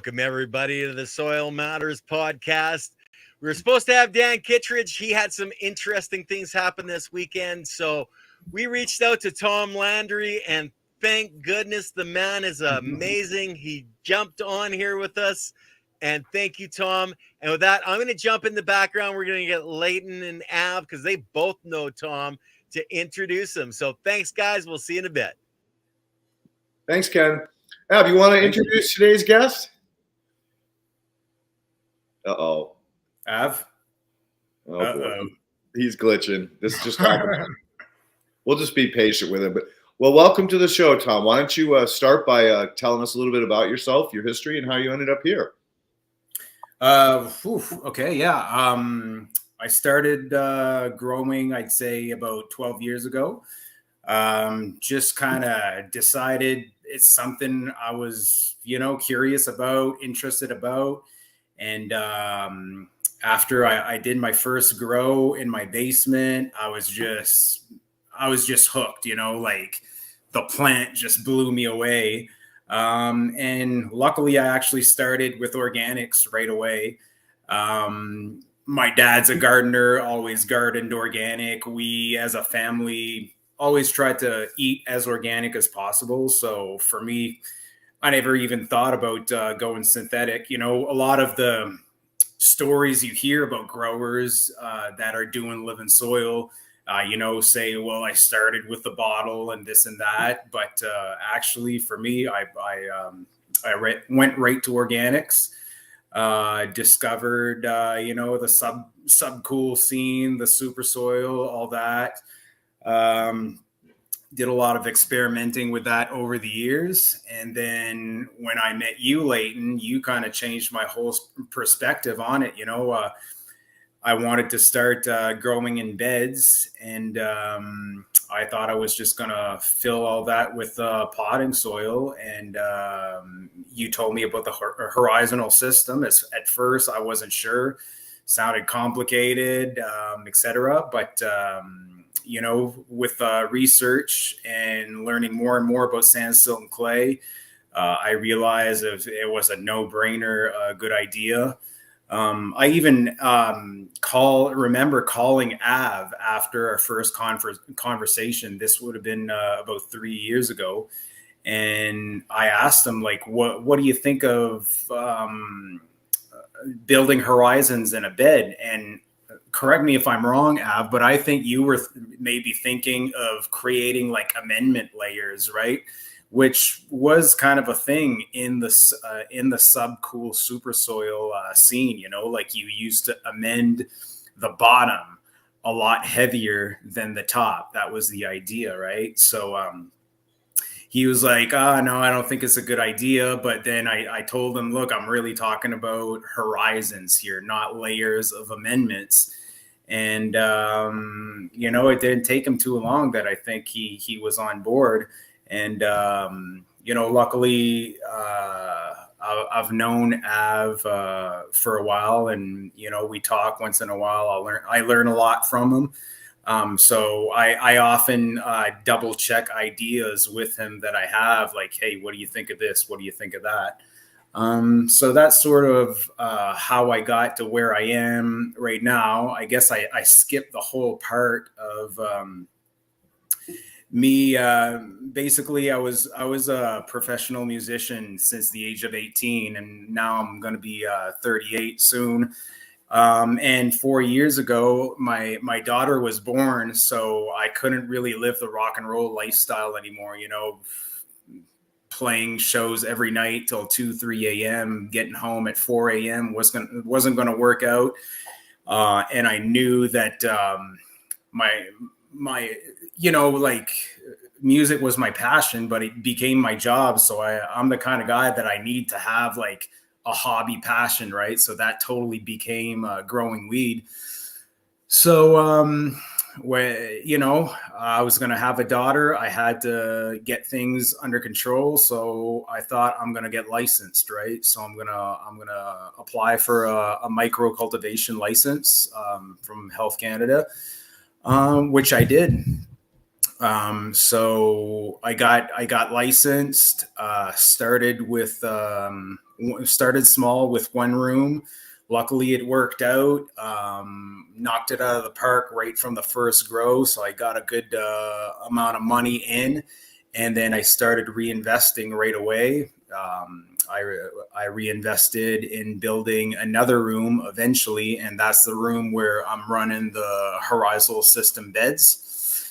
Welcome, everybody, to the Soil Matters podcast. We were supposed to have Dan Kittredge. He had some interesting things happen this weekend, so we reached out to Tom Landrey, and thank goodness the man is amazing. He jumped on here with us, and thank you, Tom. And with that, I'm going to jump in the background. We're going to get Leighton and Av, because they both know Tom, to introduce him. So thanks, guys. We'll see you in a bit. Thanks, Ken. Av, you want to introduce today's guest? Uh-oh. Av? Oh, boy. He's glitching. This just happened. We'll just be patient with him. But well, welcome to the show, Tom. Why don't you start by telling us a little bit about yourself, your history, and how you ended up here? Okay, yeah. I started growing, I'd say, about 12 years ago. Just kind of decided it's something I was, curious about, interested about. And after I did my first grow in my basement, I was just hooked, like the plant just blew me away. And luckily I actually started with organics right away. My dad's a gardener, always gardened organic. We as a family always tried to eat as organic as possible. So for me, I never even thought about going synthetic. A lot of the stories you hear about growers that are doing living soil, say, well, I started with the bottle and this and that. But actually, for me, I went right to organics. Discovered, the subcool scene, the super soil, all that. Did a lot of experimenting with that over the years. And then when I met you, Leighton, you kind of changed my whole perspective on it. I wanted to start growing in beds, and I thought I was just going to fill all that with potting soil. And you told me about the horizontal system. At first, I wasn't sure. Sounded complicated, etc. But with research and learning more and more about sand, silt, and clay, I realized it was a no-brainer, a good idea. I even remember calling Av after our first conversation. This would have been about 3 years ago. And I asked him, like, what do you think of building horizons in a bed? And correct me if I'm wrong, Av, but I think you were maybe thinking of creating like amendment layers, right? Which was kind of a thing in the subcool super soil scene. Like you used to amend the bottom a lot heavier than the top. That was the idea, right? So he was like, no, I don't think it's a good idea. But then I told him, look, I'm really talking about horizons here, not layers of amendments. And, it didn't take him too long that I think he was on board. And, luckily, I've known Av for a while, and, we talk once in a while. I learn a lot from him. So I often double check ideas with him that I have, like, hey, what do you think of this? What do you think of that? So that's sort of how I got to where I am right now. I guess I skipped the whole part of me. Basically, I was a professional musician since the age of 18, and now I'm going to be 38 soon. And 4 years ago, my daughter was born, so I couldn't really live the rock and roll lifestyle anymore. Playing shows every night till 2-3 a.m., getting home at 4 a.m. wasn't going to work out. And I knew that my music was my passion, but it became my job. So I'm the kind of guy that I need to have like a hobby passion, right? So that totally became growing weed. So I was going to have a daughter. I had to get things under control. So I thought, I'm going to get licensed, right? So I'm going to apply for a micro cultivation license from Health Canada, which I did. So I got licensed, started with started small with one room. Luckily, it worked out. Knocked it out of the park right from the first grow. So I got a good amount of money in. And then I started reinvesting right away. I reinvested in building another room eventually. And that's the room where I'm running the horizontal system beds.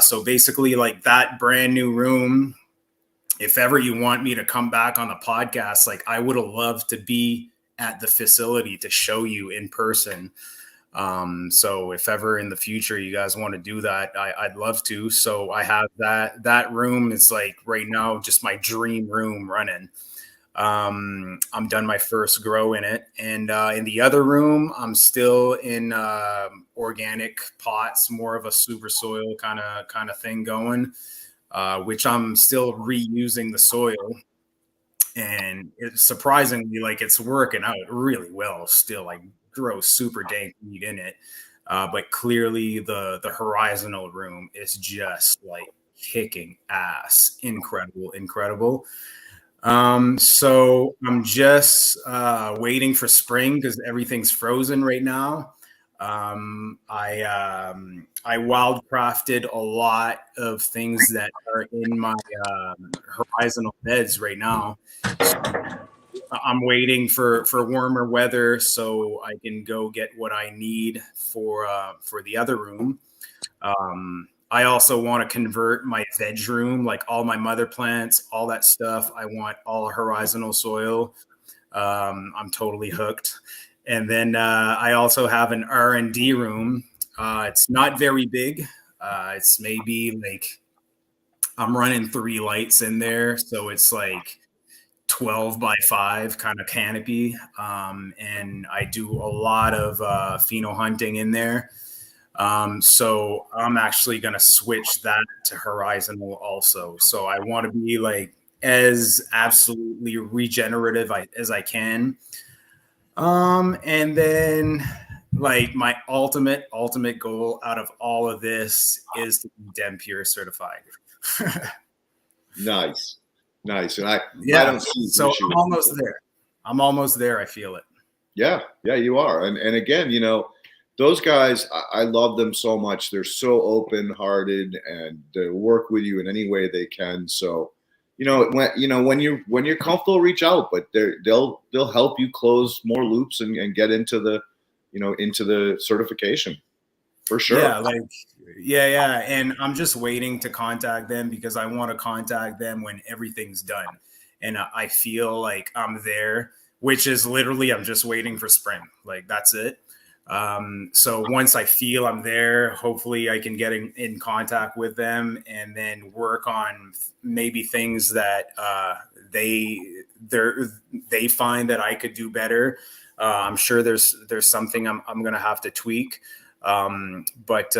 So basically, like that brand new room, if ever you want me to come back on the podcast, like I would have loved to be at the facility to show you in person. So if ever in the future you guys want to do that, I'd love to. So I have that room. It's like right now, just my dream room running. I'm done my first grow in it. And in the other room, I'm still in organic pots, more of a super soil kind of thing going, which I'm still reusing the soil. And it's surprisingly, like it's working out really well still. I grow super dank weed in it. But clearly the horizontal room is just like kicking ass. Incredible. So I'm just waiting for spring because everything's frozen right now. I wildcrafted a lot of things that are in my horizontal beds right now. So I'm waiting for warmer weather so I can go get what I need for the other room. I also want to convert my veg room, like all my mother plants, all that stuff. I want all horizontal soil. I'm totally hooked. And then I also have an R&D room. It's not very big. It's maybe like I'm running 3 lights in there. So it's like 12 by 5 kind of canopy. And I do a lot of pheno hunting in there. So I'm actually going to switch that to horizontal also. So I want to be like as absolutely regenerative as I can. And then like my ultimate goal out of all of this is to be DEM Pure certified. Nice. And I don't see so I'm almost there. I feel it. Yeah, you are. And again, you know, those guys, I love them so much. They're so open-hearted and they work with you in any way they can. So, when you're comfortable, reach out. But they'll help you close more loops and get into the certification for sure. Yeah. And I'm just waiting to contact them because I want to contact them when everything's done. And I feel like I'm there, which is literally I'm just waiting for spring. Like that's it. So once I feel I'm there, hopefully I can get in contact with them and then work on maybe things that they find that I could do better. I'm sure there's something I'm going to have to tweak. But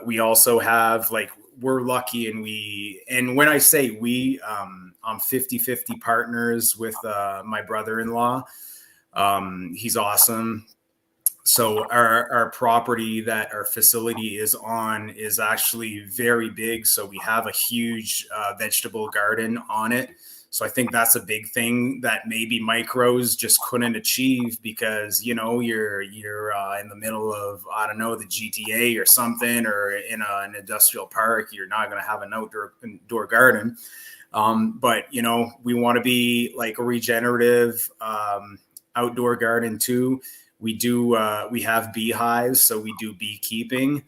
we also have like, we're lucky and when I say we, I'm 50-50 partners with my brother-in-law. He's awesome. So our property that our facility is on is actually very big. So we have a huge vegetable garden on it. So I think that's a big thing that maybe micros just couldn't achieve because, you're in the middle of, I don't know, the GTA or something, or in an industrial park, you're not going to have an outdoor garden. But, we want to be like a regenerative outdoor garden too. We have beehives, so we do beekeeping.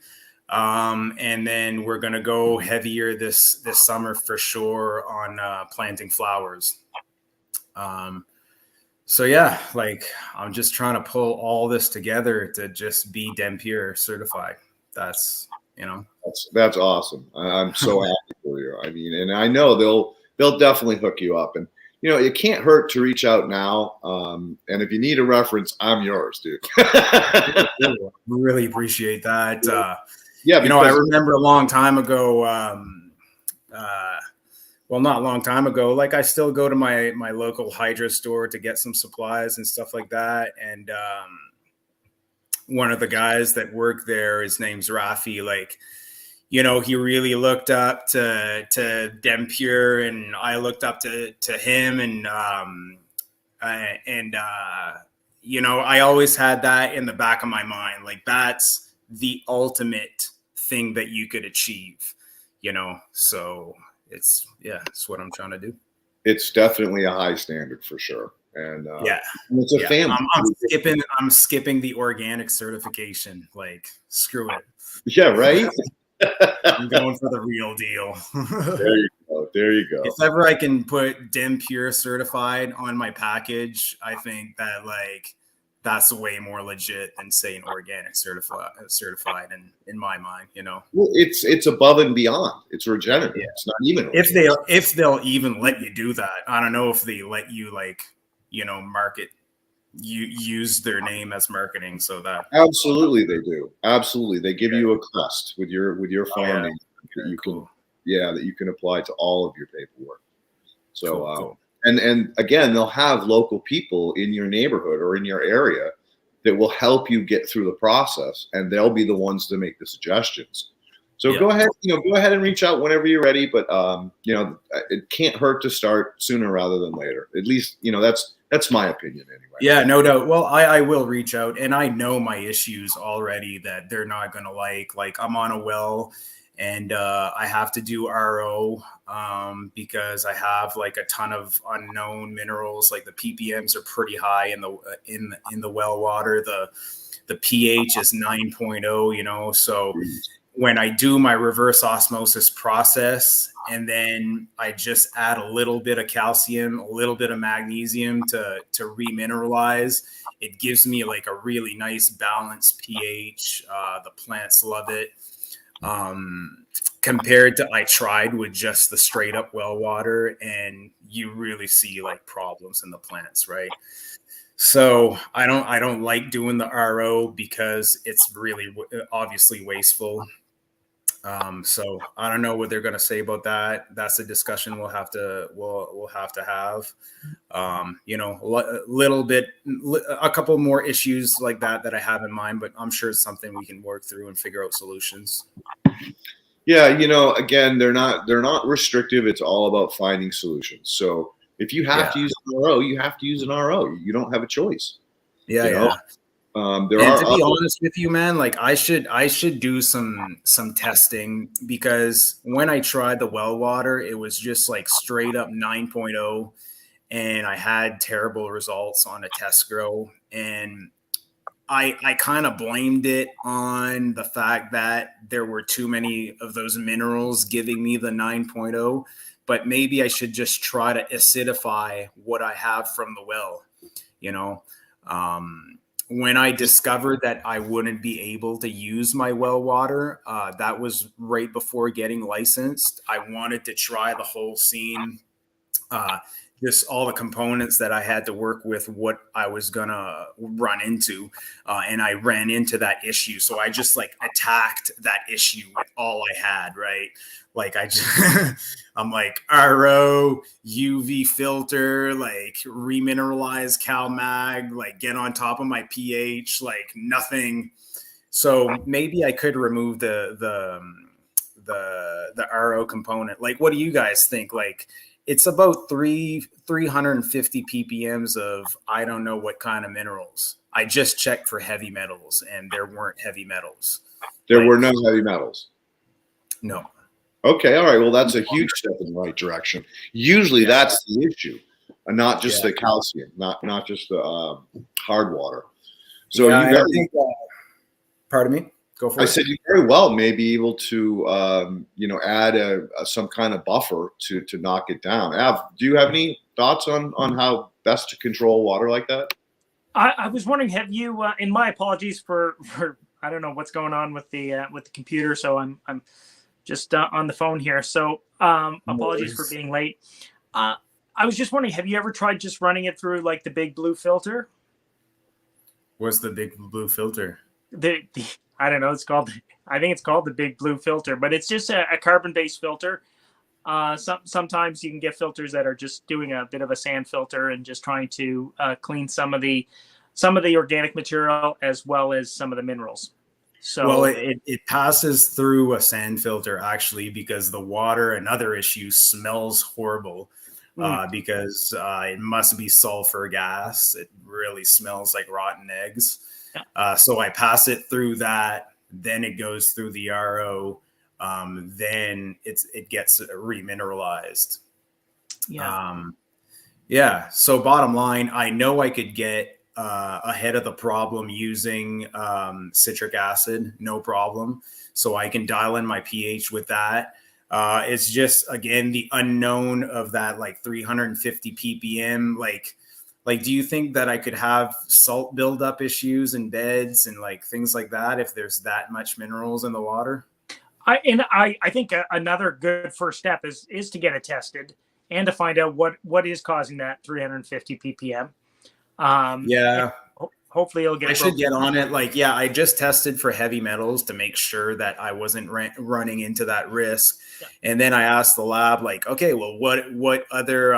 And then we're going to go heavier this summer for sure on planting flowers. So yeah, like I'm just trying to pull all this together to just be DEM Pure certified. That's awesome. I'm so happy for you. I mean, and I know they'll definitely hook you up. And it can't hurt to reach out now. And if you need a reference, I'm yours, dude. Really appreciate that. Yeah, I remember a long time ago. Well, not a long time ago. Like I still go to my local hydro store to get some supplies and stuff like that. And one of the guys that work there, his name's Rafi. Like, he really looked up to DEM Pure, and I looked up to him. And You know, I always had that in the back of my mind. Like, that's the ultimate thing that you could achieve, you know? So it's what I'm trying to do. It's definitely a high standard for sure. And it's a family. I'm skipping the organic certification. Like, screw it. Yeah, right? I'm going for the real deal. There you go. If ever I can put DIM Pure certified on my package, I think that, like, that's way more legit than saying organic certified in my mind, you know. Well, it's above and beyond. It's regenerative. Yeah. It's not even organic. If they'll even let you do that. I don't know if they let you, like, you know, use their name as marketing, so that absolutely they do. Absolutely, they give you a crest with your farming that you can that you can apply to all of your paperwork. So cool. And again, they'll have local people in your neighborhood or in your area that will help you get through the process, and they'll be the ones to make the suggestions. So go ahead and reach out whenever you're ready. But you know, it can't hurt to start sooner rather than later. At least, you know, that's my opinion anyway. Yeah, no doubt. Well, I will reach out, and I know my issues already that they're not going to like. Like, I'm on a well, and I have to do RO because I have, like, a ton of unknown minerals. Like, the ppms are pretty high in the well water. The pH is 9.0. You know, so when I do my reverse osmosis process, and then I just add a little bit of calcium, a little bit of magnesium to remineralize, it gives me, like, a really nice balanced pH. The plants love it. Compared to, I tried with just the straight up well water, and you really see, like, problems in the plants, right? So I don't like doing the RO because it's really obviously wasteful. So I don't know what they're going to say about that. That's a discussion we'll have to have. You know, a couple more issues like that I have in mind, but I'm sure it's something we can work through and figure out solutions. Yeah, you know, again, they're not restrictive. It's all about finding solutions. So if you have to use an RO, you have to use an RO. You don't have a choice. Yeah, you know? To be honest with you, man, like, I should do some testing, because when I tried the well water, it was just, like, straight up 9.0, and I had terrible results on a test grow, and I kind of blamed it on the fact that there were too many of those minerals giving me the 9.0, but maybe I should just try to acidify what I have from the well, you know. When I discovered that I wouldn't be able to use my well water, that was right before getting licensed. I wanted to try the whole scene, just all the components that I had to work with, what I was going to run into. And I ran into that issue. So I just, like, attacked that issue with all I had, right? Like, I'm like, RO, UV filter, like, remineralize CalMag, like, get on top of my pH, like, nothing. So maybe I could remove the RO component. Like, what do you guys think? Like, it's about 350 ppms of I don't know what kind of minerals. I just checked for heavy metals, and there weren't heavy metals. There were no heavy metals. No. Okay, all right. Well, that's a huge step in the right direction. Usually, that's the issue, and not just the calcium, not just the hard water. So pardon me. Go for it. I said you very well may be able to, add some kind of buffer to knock it down. Av, do you have any thoughts on how best to control water like that? I was wondering, have you? And my apologies for I don't know what's going on with the computer, so I'm just on the phone here. So apologies for being late. I was just wondering, have you ever tried just running it through, like, the big blue filter? What's the big blue filter? I don't know. I think it's called the big blue filter, but it's just a carbon-based filter. Sometimes you can get filters that are just doing a bit of a sand filter and just trying to clean some of the organic material as well as some of the minerals. So, well, it passes through a sand filter, actually, because the water, another issue, smells horrible. because it must be sulfur gas. It really smells like rotten eggs. So I pass it through that. Then it goes through the RO. Then it gets remineralized. Yeah. So bottom line, I know I could get ahead of the problem using citric acid, no problem. So I can dial in my pH with that. It's just, again, the unknown of that, like 350 ppm. Like, do you think that I could have salt buildup issues in beds and like things like that if there's that much minerals in the water? I think another good first step is to get it tested and to find out what is causing that 350 ppm. Hopefully it'll get. I should get on it. Like, yeah, I just tested for heavy metals to make sure that I wasn't running into that risk. Yeah. And then I asked the lab, like, okay, well, what other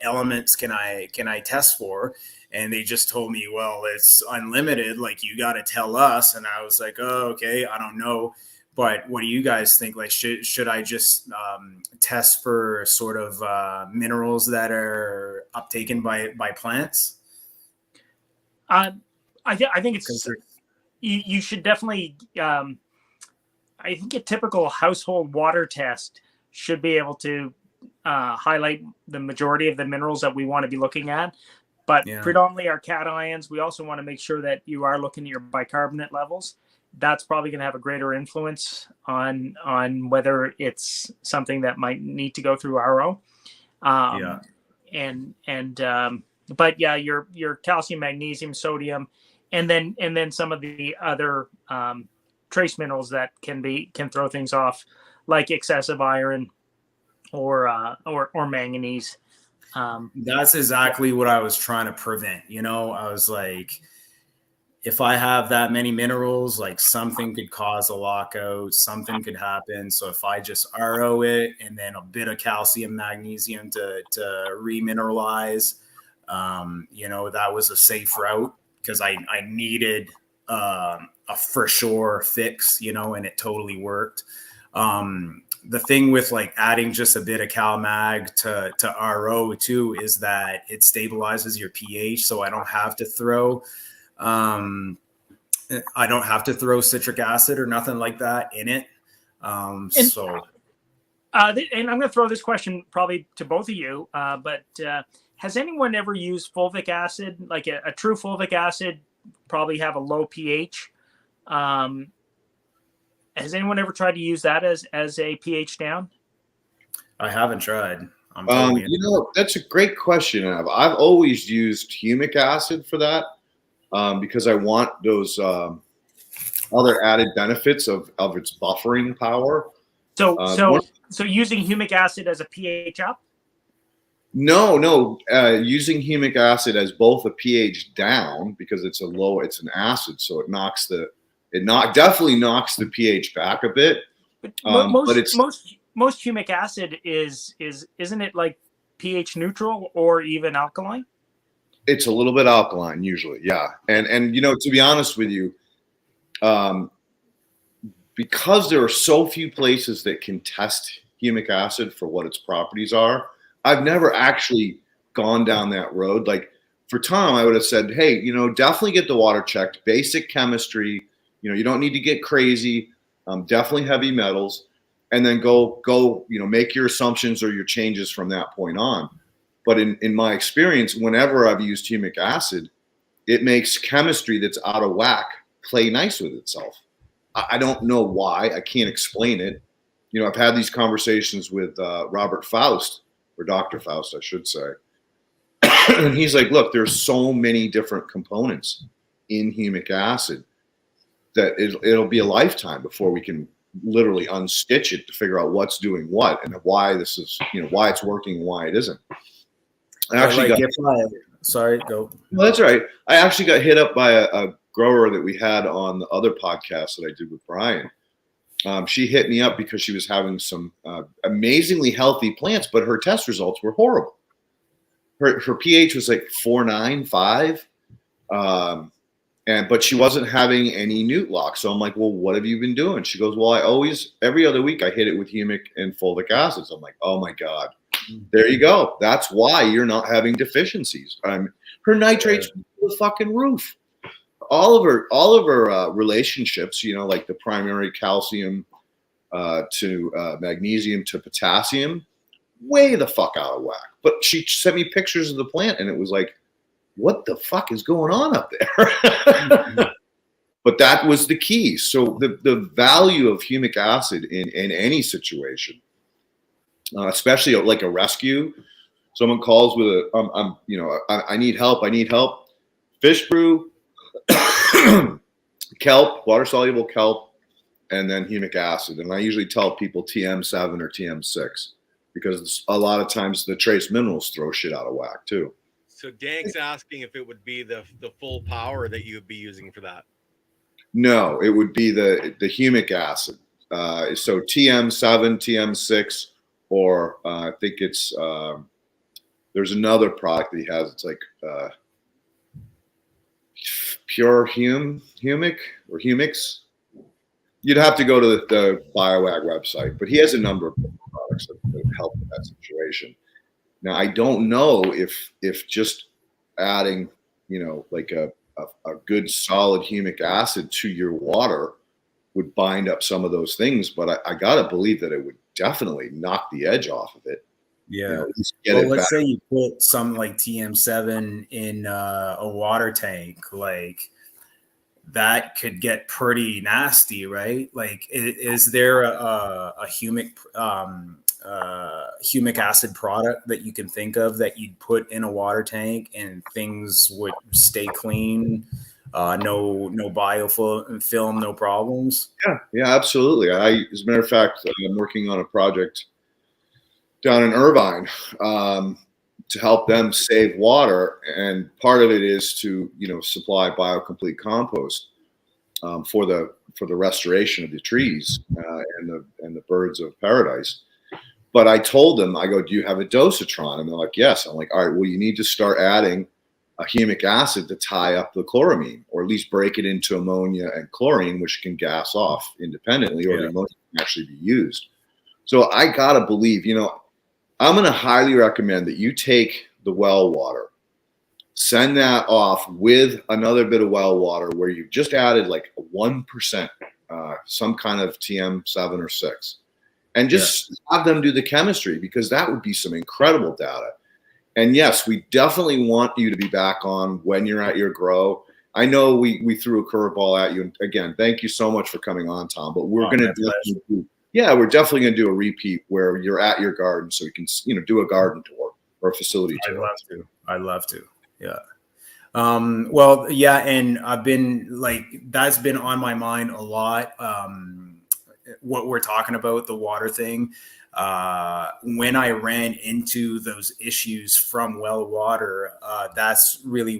elements can I test for? And they just told me, well, it's unlimited. Like, you got to tell us. And I was like, oh, okay, I don't know. But what do you guys think? Like, should I just test for sort of minerals that are uptaken by plants? I think it's you should definitely. I think a typical household water test should be able to highlight the majority of the minerals that we want to be looking at. But predominantly our cations, we also want to make sure that you are looking at your bicarbonate levels. That's probably going to have a greater influence on whether it's something that might need to go through RO. But yeah, your calcium, magnesium, sodium, and then some of the other trace minerals that can throw things off, like excessive iron or manganese. That's exactly what I was trying to prevent. I was like, if I have that many minerals, like something could cause a lockout, something could happen. So if I just RO it and then a bit of calcium, magnesium to remineralize, that was a safe route because I needed a for sure fix, and it totally worked. The thing with like adding just a bit of cal mag to RO too is that it stabilizes your pH, so I don't have to throw citric acid or nothing like that in it. And I'm going to throw this question probably to both of you, but has anyone ever used fulvic acid? Like a true fulvic acid probably have a low pH. Has anyone ever tried to use that as a pH down? I haven't tried. That's a great question. I've always used humic acid for that because I want those other added benefits of its buffering power. So using humic acid as a pH up? No. Using humic acid as both a pH down because it's an acid, so it definitely knocks the pH back a bit. But most humic acid isn't it like pH neutral or even alkaline? It's a little bit alkaline usually, yeah. And to be honest with you, because there are so few places that can test humic acid for what its properties are, I've never actually gone down that road. Like for Tom, I would have said, hey, definitely get the water checked, basic chemistry. You don't need to get crazy. Definitely heavy metals, and then go. Make your assumptions or your changes from that point on. But in my experience, whenever I've used humic acid, it makes chemistry that's out of whack play nice with itself. I don't know why. I can't explain it. I've had these conversations with Robert Faust, or Dr. Faust, I should say. And he's like, look, there's so many different components in humic acid that it'll be a lifetime before we can literally unstitch it to figure out what's doing what and why this is, why it's working and why it isn't. Sorry, go. No, that's all right. I actually got hit up by a grower that we had on the other podcast that I did with Brian. She hit me up because she was having some amazingly healthy plants, but her test results were horrible. Her pH was like 4.9, 5. But she wasn't having any newt lock. So I'm like, well, what have you been doing? She goes, well, every other week I hit it with humic and fulvic acids. I'm like, oh my God, There you go. That's why you're not having deficiencies. Her nitrates through the fucking roof. All of her relationships, you know, like the primary calcium to magnesium to potassium, way the fuck out of whack. But she sent me pictures of the plant, and it was like, what the fuck is going on up there? But that was the key. So the value of humic acid in any situation, especially like a rescue, someone calls with I need help. Fish brew, kelp, water soluble kelp, and then humic acid. And I usually tell people TM7 or TM6 because a lot of times the trace minerals throw shit out of whack too. So Dank's asking if it would be the full power that you would be using for that. No, it would be the humic acid. So TM7, TM6, or I think it's there's another product that he has. It's like pure humic or humics. You'd have to go to the BioAg website, but he has a number of products that help in that situation. Now, I don't know if just adding, you know, like a good solid humic acid to your water would bind up some of those things, but I gotta believe that it would definitely knock the edge off of it. Yeah. You know, let's say you put some like TM7 in a water tank, like that could get pretty nasty, right? Like, is there a humic acid product that you can think of that you'd put in a water tank and things would stay clean? No biofilm, no problems. Yeah, absolutely. As a matter of fact, I'm working on a project down in Irvine to help them save water, and part of it is to, you know, supply biocomplete compost for the restoration of the trees and the birds of paradise. But I told them, I go, do you have a dosatron? And they're like, yes. I'm like, all right, well, you need to start adding a humic acid to tie up the chloramine, or at least break it into ammonia and chlorine, which can gas off independently, or the ammonia can actually be used. So I gotta believe, you know, I'm gonna highly recommend that you take the well water, send that off with another bit of well water where you've just added like 1%, some kind of TM7 or 6. And just have them do the chemistry, because that would be some incredible data. And yes, we definitely want you to be back on when you're at your grow. I know we threw a curveball at you. And again, thank you so much for coming on, Tom. But we're going to we're definitely going to do a repeat where you're at your garden, so we can, you know, do a garden tour or a facility tour. I'd love to. Yeah. Well, yeah, and I've been like, that's been on my mind a lot. What we're talking about, the water thing, when I ran into those issues from well water, that's really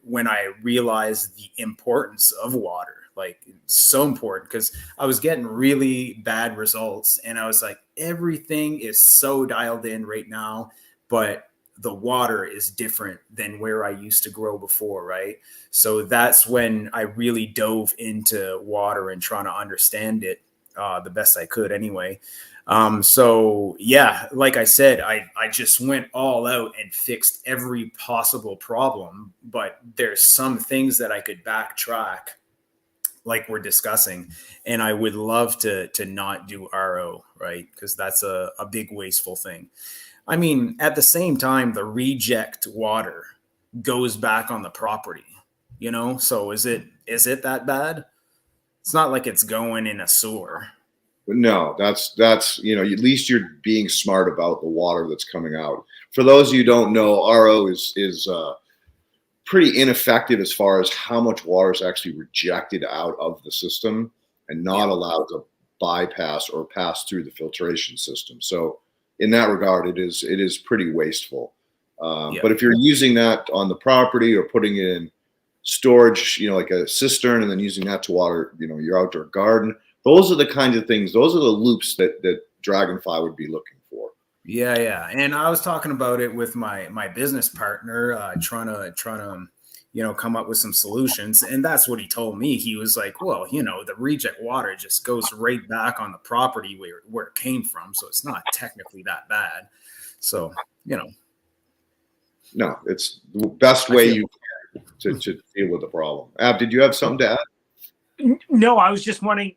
when I realized the importance of water. Like, it's so important, because I was getting really bad results, and I was like, everything is so dialed in right now, but the water is different than where I used to grow before, right? So that's when I really dove into water and trying to understand it the best I could anyway. So yeah, like I said, I just went all out and fixed every possible problem, but there's some things that I could backtrack, like we're discussing, and I would love to not do RO, right? Because that's a big wasteful thing. I mean, at the same time, the reject water goes back on the property, you know? So is it that bad? It's not like it's going in a sewer. No, that's, you know, at least you're being smart about the water that's coming out. For those of you who don't know, RO is pretty ineffective as far as how much water is actually rejected out of the system and not allowed to bypass or pass through the filtration system. So in that regard, it is pretty wasteful. But if you're using that on the property or putting it in storage, you know, like a cistern, and then using that to water, you know, your outdoor garden, those are the kinds of things, those are the loops that Dragonfly would be looking for. Yeah. And I was talking about it with my business partner, trying to, you know, come up with some solutions. And that's what he told me. He was like, well, you know, the reject water just goes right back on the property where it came from. So it's not technically that bad. So, No, it's the best way you can to deal with the problem. Ab, did you have something to add? No, I was just wondering.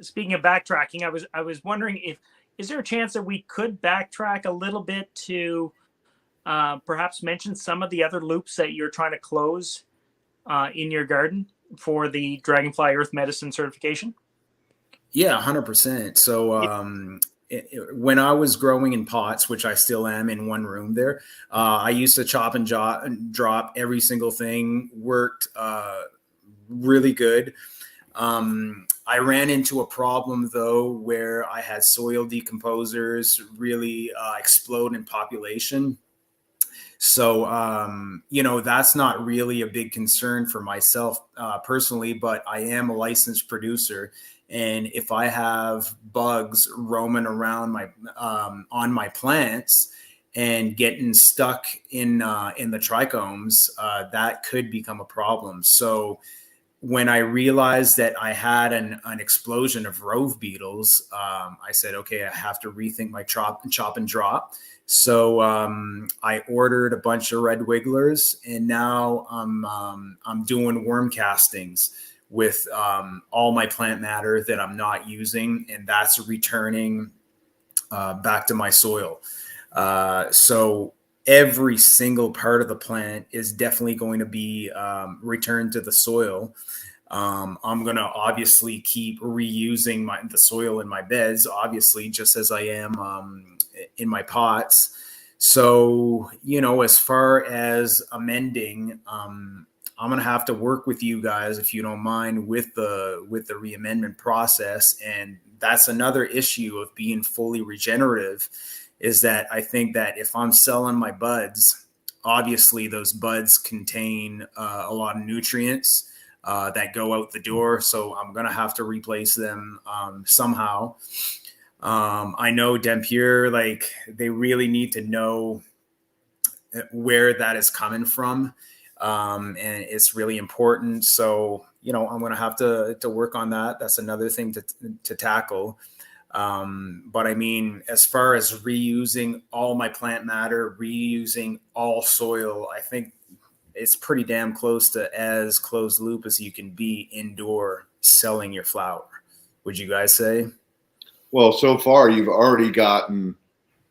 Speaking of backtracking, I was wondering is there a chance that we could backtrack a little bit to perhaps mention some of the other loops that you're trying to close in your garden for the Dragonfly Earth Medicine certification? Yeah, 100%. So when I was growing in pots, which I still am in one room there, I used to chop and drop every single thing. Worked really good. I ran into a problem though, where I had soil decomposers really explode in population. So, that's not really a big concern for myself personally, but I am a licensed producer. And if I have bugs roaming around on my plants and getting stuck in the trichomes, that could become a problem. So when I realized that I had an explosion of rove beetles, I said, okay, I have to rethink my chop and drop. So I ordered a bunch of red wigglers, and now I'm doing worm castings with all my plant matter that I'm not using, and that's returning back to my soil. So every single part of the plant is definitely going to be returned to the soil. I'm going to obviously keep reusing the soil in my beds, obviously, just as I am in my pots. So, as far as amending, I'm going to have to work with you guys, if you don't mind, with the reamendment process. And that's another issue of being fully regenerative, is that I think that if I'm selling my buds, obviously those buds contain a lot of nutrients that go out the door. So I'm going to have to replace them somehow. I know Dampier, they really need to know where that is coming from. And it's really important. So, I'm going to have to work on that. That's another thing to tackle. But I mean, as far as reusing all my plant matter, reusing all soil, I think it's pretty damn close to as closed loop as you can be indoor selling your flower. Would you guys say? Well, so far you've got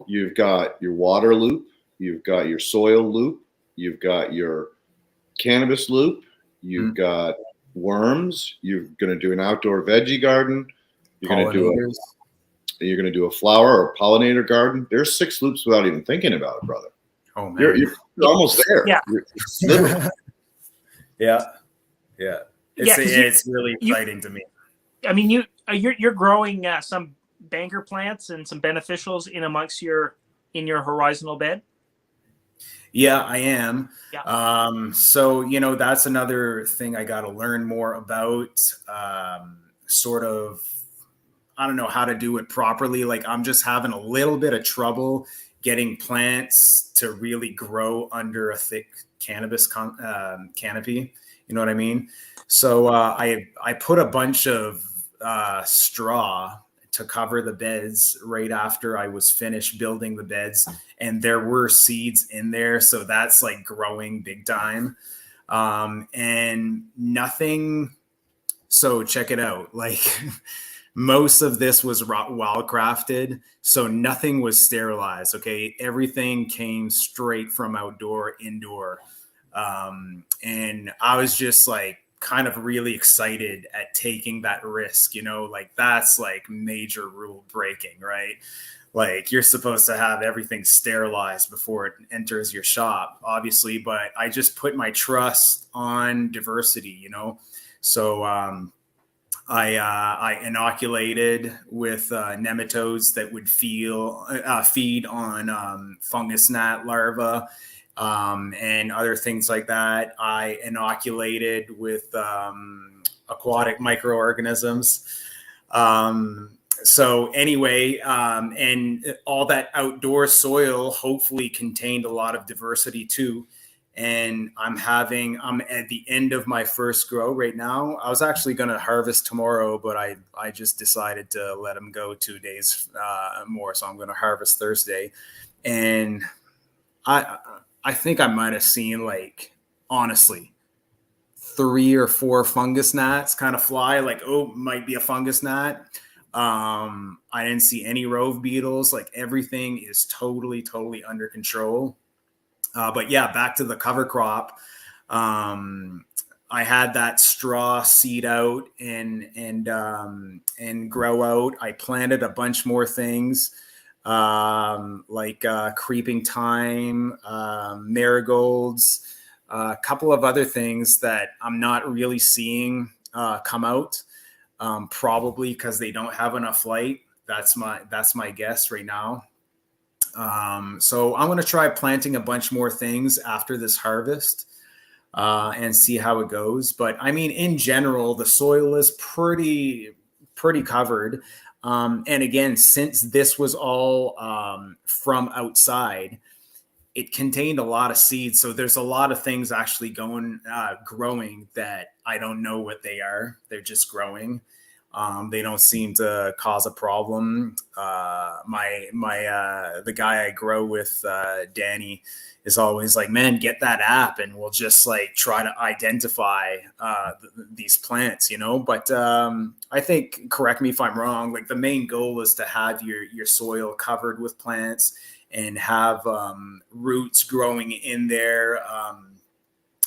your water loop, you've got your soil loop, you've got your cannabis loop, you've got worms, you're going to do an outdoor veggie garden, you're going to do a flower or pollinator garden. There's 6 loops without even thinking about it, brother. Oh man, you're almost there. Yeah. Yeah. It's really exciting to me. I mean, you're growing some banker plants and some beneficials in your horizontal bed. Yeah, I am. Yeah. So, that's another thing I got to learn more about, sort of, I don't know how to do it properly. I'm just having a little bit of trouble getting plants to really grow under a thick cannabis canopy. You know what I mean? So I put a bunch of straw to cover the beds right after I was finished building the beds, and there were seeds in there. So that's growing big time. And nothing. So check it out. Most of this was wildcrafted, so nothing was sterilized. Okay, everything came straight from outdoor, indoor, and I was just kind of really excited at taking that risk. That's major rule breaking, right? You're supposed to have everything sterilized before it enters your shop, obviously. But I just put my trust on diversity, So I inoculated with nematodes that would feed on fungus gnat larvae and other things like that. I inoculated with aquatic microorganisms. So anyway, and all that outdoor soil hopefully contained a lot of diversity too. And I'm at the end of my first grow right now. I was actually going to harvest tomorrow, but I just decided to let them go 2 days more. So I'm going to harvest Thursday. And I think I might have seen, like, honestly, 3 or 4 fungus gnats kind of fly, like, oh, might be a fungus gnat. I didn't see any rove beetles. Like, everything is totally under control. But yeah, back to the cover crop. I had that straw seed out and grow out. I planted a bunch more things, like creeping thyme, marigolds, a couple of other things that I'm not really seeing come out, probably because they don't have enough light. That's my guess right now. So I'm going to try planting a bunch more things after this harvest, and see how it goes. But I mean, in general, the soil is pretty covered. And again, since this was all from outside, it contained a lot of seeds. So there's a lot of things actually growing that I don't know what they are. They're just growing. They don't seem to cause a problem. The guy I grow with, Danny, is always like, man, get that app and we'll just like try to identify these plants, you know. But I think, correct me if I'm wrong, like the main goal is to have your soil covered with plants and have roots growing in there,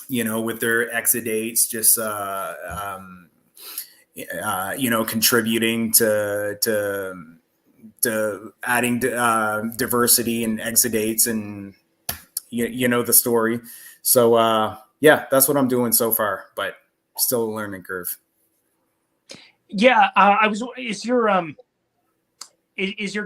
you know, with their exudates, just you know, contributing to adding diversity and exudates, and you know the story. So yeah, that's what I'm doing so far, but still a learning curve. Yeah, is your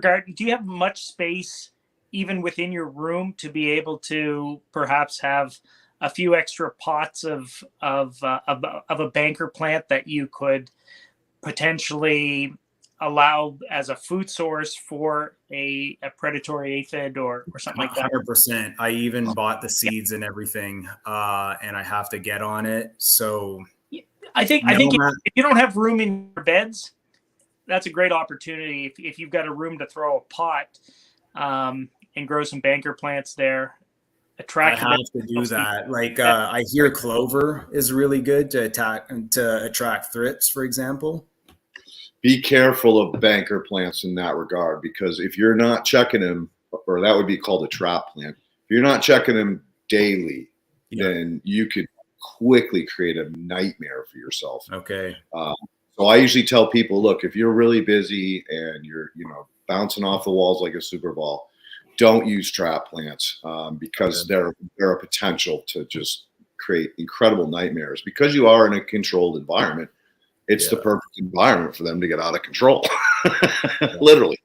garden, do you have much space even within your room to be able to perhaps have a few extra pots of a banker plant that you could potentially allow as a food source for a predatory aphid or something like that? 100%. I even bought the seeds and everything, and I have to get on it. So I think if you don't have room in your beds, that's a great opportunity. If you've got a room to throw a pot and grow some banker plants there, I have to do that. Like I hear clover is really good to attract thrips, for example. Be careful of banker plants in that regard, because if you're not checking them, or that would be called a trap plant, if you're not checking them daily, then you could quickly create a nightmare for yourself. Okay. So I usually tell people, look, if you're really busy and you're, you know, bouncing off the walls like a super ball, don't use trap plants, because they're a potential to just create incredible nightmares. Because you are in a controlled environment, it's the perfect environment for them to get out of control. Literally.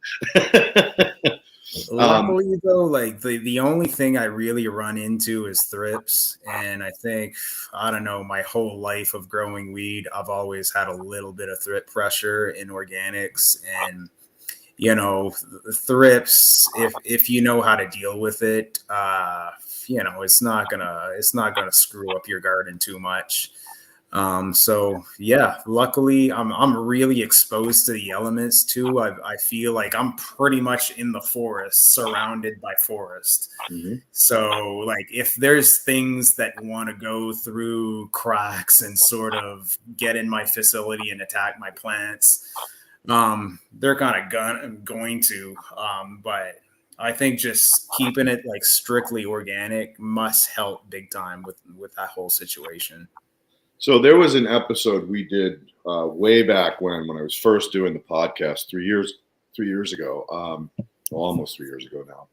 Luckily, though, like the only thing I really run into is thrips. And I think, I don't know, my whole life of growing weed, I've always had a little bit of thrip pressure in organics. And you know, thrips, if you know how to deal with it, you know, it's not gonna screw up your garden too much. So yeah, luckily I'm really exposed to the elements too. I feel like I'm pretty much in the forest, surrounded by forest. Mm-hmm. So like if there's things that want to go through cracks and sort of get in my facility and attack my plants, they're kind of going to, but I think just keeping it like strictly organic must help big time with that whole situation. So there was an episode we did way back when I was first doing the podcast 3 years ago, almost 3 years ago now,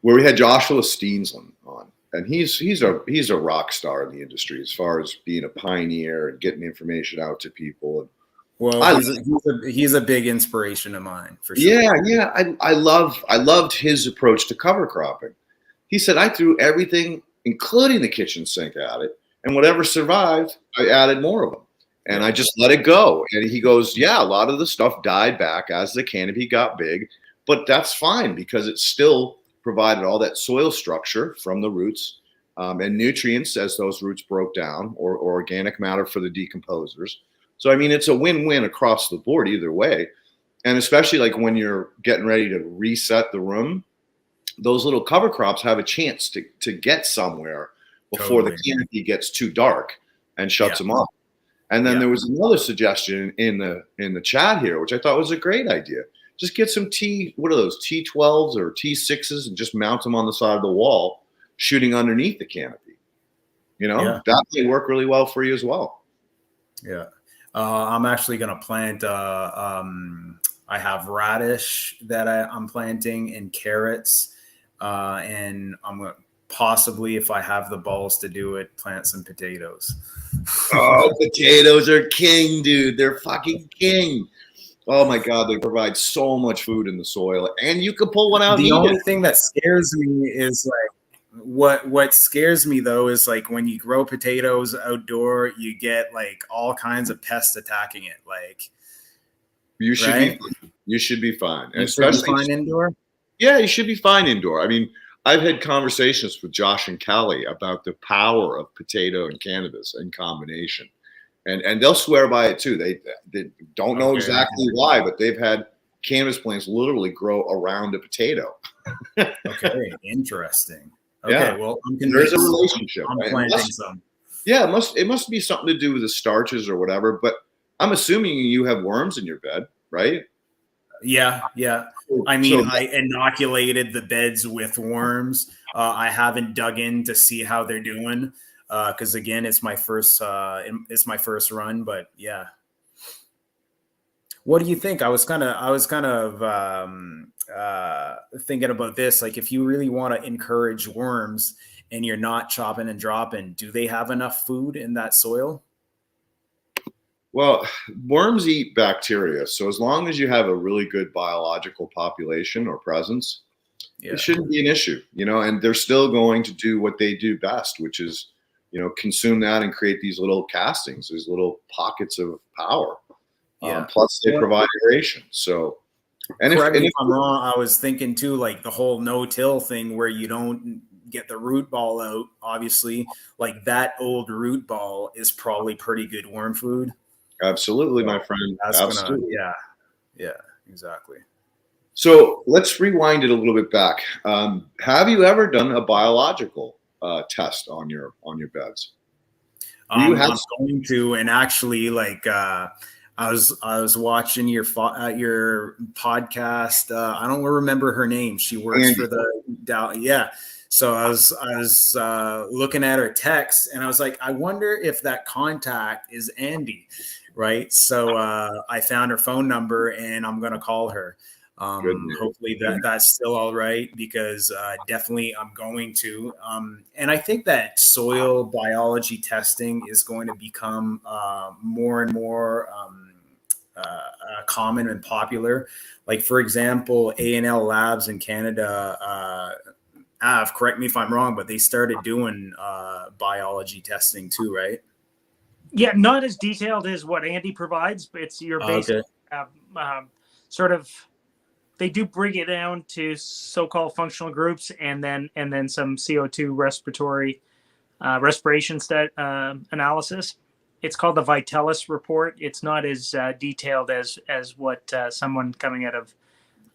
where we had Joshua Steensland on, and he's a rock star in the industry as far as being a pioneer and getting information out to people. And well, he's a big inspiration of mine, for sure. Yeah. I loved his approach to cover cropping. He said, I threw everything, including the kitchen sink, at it, and whatever survived, I added more of them, and I just let it go. And he goes, yeah, a lot of the stuff died back as the canopy got big, but that's fine because it still provided all that soil structure from the roots, and nutrients as those roots broke down, or organic matter for the decomposers. So, I mean, it's a win-win across the board either way. And especially like when you're getting ready to reset the room, those little cover crops have a chance to get somewhere before the canopy gets too dark and shuts them off. And then there was another suggestion in the chat here, which I thought was a great idea. Just get some what are those, T12s or T6s, and just mount them on the side of the wall, shooting underneath the canopy. That may work really well for you as well. Yeah. I'm actually going to plant, I have radish that I'm planting and carrots. And I'm going to possibly, if I have the balls to do it, plant some potatoes. Oh, potatoes are king, dude. They're fucking king. Oh my God, they provide so much food in the soil, and you can pull one out. The only thing that scares me is what scares me though is when you grow potatoes outdoor, you get all kinds of pests attacking it. You should be fine. You should be fine. And especially fine indoor. Yeah, you should be fine indoor. I mean, I've had conversations with Josh and Callie about the power of potato and cannabis in combination. And they'll swear by it too. They don't know exactly why, but they've had cannabis plants literally grow around a potato. Okay, interesting. Okay, well, I'm convinced. There's a relationship. I'm planting some. Yeah, it must be something to do with the starches or whatever. But I'm assuming you have worms in your bed, right? Yeah. I mean, I inoculated the beds with worms. I haven't dug in to see how they're doing. Because again, it's my first run, but yeah. What do you think? I was kind of thinking about this. If you really want to encourage worms and you're not chopping and dropping, do they have enough food in that soil? Well, worms eat bacteria. So as long as you have a really good biological population or presence, it shouldn't be an issue, and they're still going to do what they do best, which is consume that and create these little castings, these little pockets of power. Plus they provide aeration. So, correct me if I'm wrong, I was thinking too, the whole no-till thing where you don't get the root ball out, obviously, that old root ball is probably pretty good worm food. Absolutely, my friend. Absolutely. Yeah, exactly. So let's rewind it a little bit back. Have you ever done a biological test on your beds? I'm going to, and actually, I was watching your podcast. I don't remember her name. She works for the So I was looking at her text, and I was like, I wonder if that contact is Andy, right? So I found her phone number, and I'm gonna call her. Hopefully that's still all right, because definitely I'm going to. And I think that soil biology testing is going to become more and more common and popular. For example, A&L Labs in Canada, correct me if I'm wrong, but they started doing biology testing too, right? Yeah, not as detailed as what Andy provides, but it's your basic sort of. They do bring it down to so-called functional groups, and then some CO2 respiration analysis. It's called the Vitalis report. It's not as detailed as what someone coming out of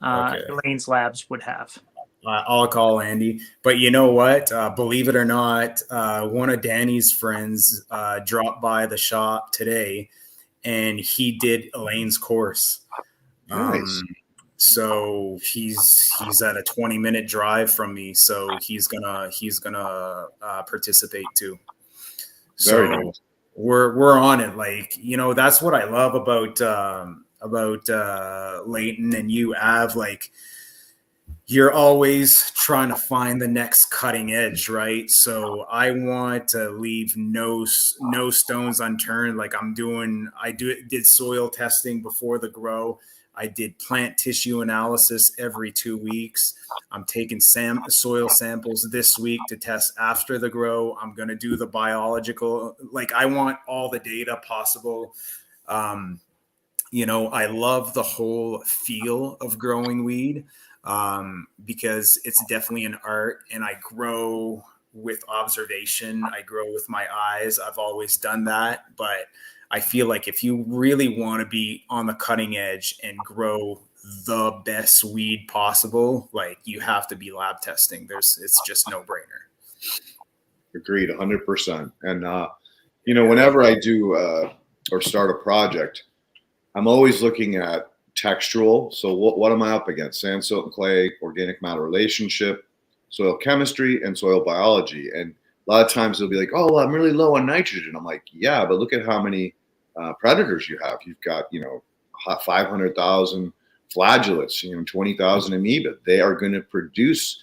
Elaine's labs would have. I'll call Andy. But you know what? Believe it or not, one of Danny's friends dropped by the shop today, and he did Elaine's course. Nice. So he's at a 20-minute drive from me, so he's gonna participate too. Very nice. We're on it. That's what I love about Leighton and you, Av. You're always trying to find the next cutting edge, right? So I want to leave no stones unturned. I did soil testing before the grow. I did plant tissue analysis every 2 weeks. I'm taking soil samples this week to test after the grow. I'm going to do the biological. I want all the data possible. I love the whole feel of growing weed because it's definitely an art, and I grow with observation. I grow with my eyes. I've always done that, but I feel like if you really want to be on the cutting edge and grow the best weed possible, like you have to be lab testing. It's just no brainer. Agreed, 100%. And whenever I do or start a project, I'm always looking at textural. So what am I up against? Sand, silt, and clay, organic matter relationship, soil chemistry, and soil biology. And a lot of times they'll be like, oh, well, I'm really low on nitrogen. I'm like, yeah, but look at how many predators you have. You've got, 500,000 flagellates, 20,000 amoeba. They are going to produce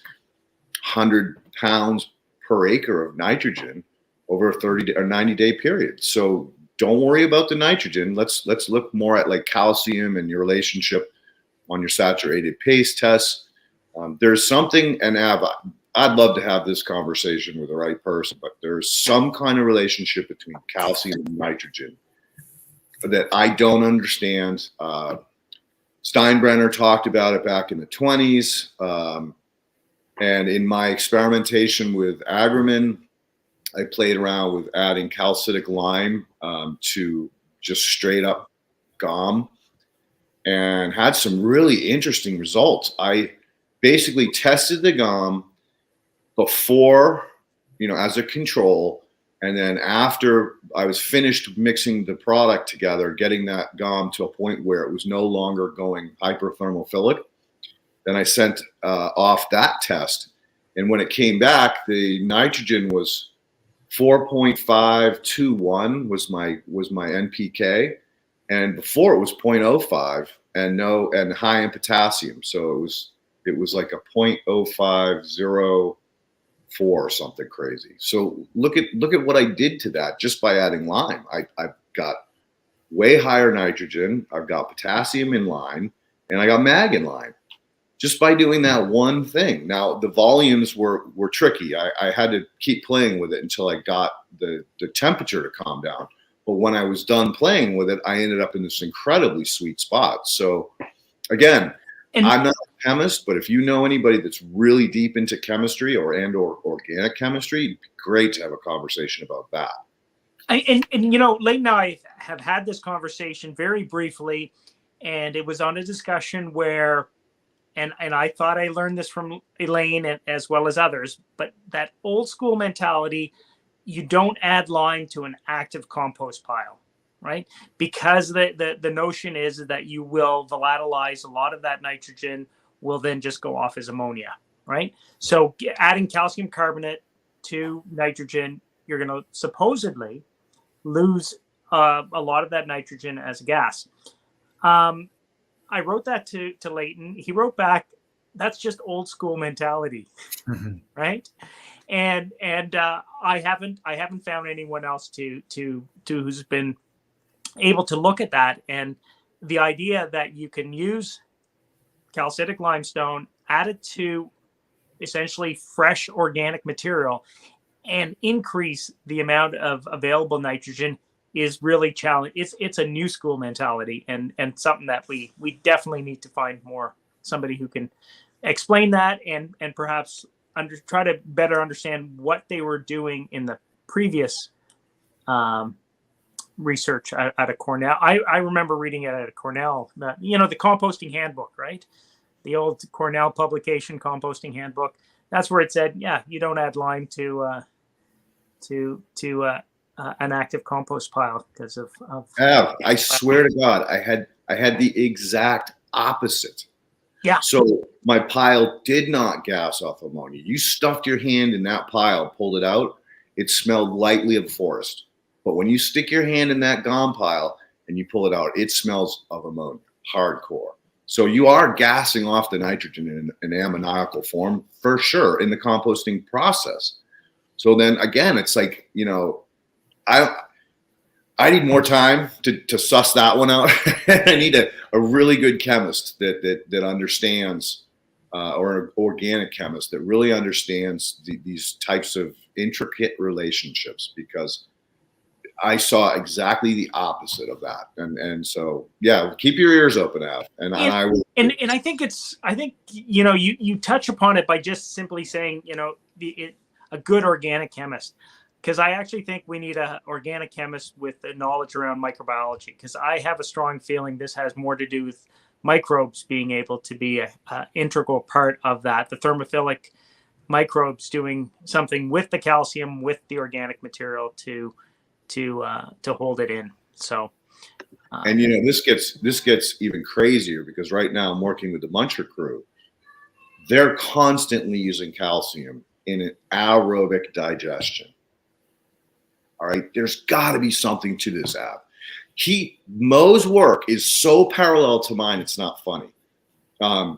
100 pounds per acre of nitrogen over a 30 or 90-day period. So don't worry about the nitrogen. Let's look more at like calcium and your relationship on your saturated paste tests. There's something, and I'd love to have this conversation with the right person, but there's some kind of relationship between calcium and nitrogen that I don't understand. Steinbrenner talked about it back in the 20s. And in my experimentation with Agrimin, I played around with adding calcitic lime to just straight up GOM and had some really interesting results. I basically tested the GOM before, as a control. And then after I was finished mixing the product together, getting that GOM to a point where it was no longer going hyperthermophilic, then I sent off that test. And when it came back, the nitrogen was 4.521 was my NPK, and before it was 0.05 and high in potassium. So it was like a 0.0504 or something crazy. So look at what I did to that just by adding lime. I've got way higher nitrogen. I've got potassium in lime, and I got mag in lime, just by doing that one thing. Now, the volumes were tricky. I had to keep playing with it until I got the temperature to calm down. But when I was done playing with it, I ended up in this incredibly sweet spot. So again, I'm not a chemist, but if you know anybody that's really deep into chemistry or organic chemistry, it'd be great to have a conversation about that. Leighton and I have had this conversation very briefly, and it was on a discussion where, and I thought I learned this from Elaine as well as others, but that old school mentality, you don't add lime to an active compost pile, right? Because the notion is that you will volatilize a lot of that nitrogen, will then just go off as ammonia, right? So adding calcium carbonate to nitrogen, you're going to supposedly lose a lot of that nitrogen as a gas. I wrote that to Leighton. He wrote back, "That's just old school mentality," right? And I haven't found anyone else to who's been able to look at that. And the idea that you can use calcitic limestone, add it to essentially fresh organic material, and increase the amount of available nitrogen is really challenging. It's a new school mentality, and something that we definitely need to find somebody who can explain that and perhaps try to better understand what they were doing in the previous research out of Cornell. I remember reading it at Cornell, the composting handbook, right? The old Cornell publication, composting handbook. That's where it said, yeah, you don't add lime to an active compost pile because of I swear to God, I had the exact opposite. Yeah. So my pile did not gas off ammonia. You stuffed your hand in that pile, pulled it out, it smelled lightly of forest. But when you stick your hand in that GOM pile and you pull it out, it smells of ammonia, hardcore. So you are gassing off the nitrogen in an ammoniacal form for sure in the composting process. So then again, it's like, I need more time to suss that one out. I need a really good chemist that understands, or an organic chemist that really understands these types of intricate relationships, because I saw exactly the opposite of that. And so, yeah, keep your ears open, Av. And I will. And I think you touch upon it by just simply saying, a good organic chemist. Because I actually think we need an organic chemist with the knowledge around microbiology, because I have a strong feeling this has more to do with microbes being able to be a integral part of that. The thermophilic microbes doing something with the calcium, with the organic material to hold it in. So, and you know, this gets even crazier because right now I'm working with the Muncher crew. They're constantly using calcium in an aerobic digestion. All right, there's got to be something to this app. Mo's work is so parallel to mine, it's not funny.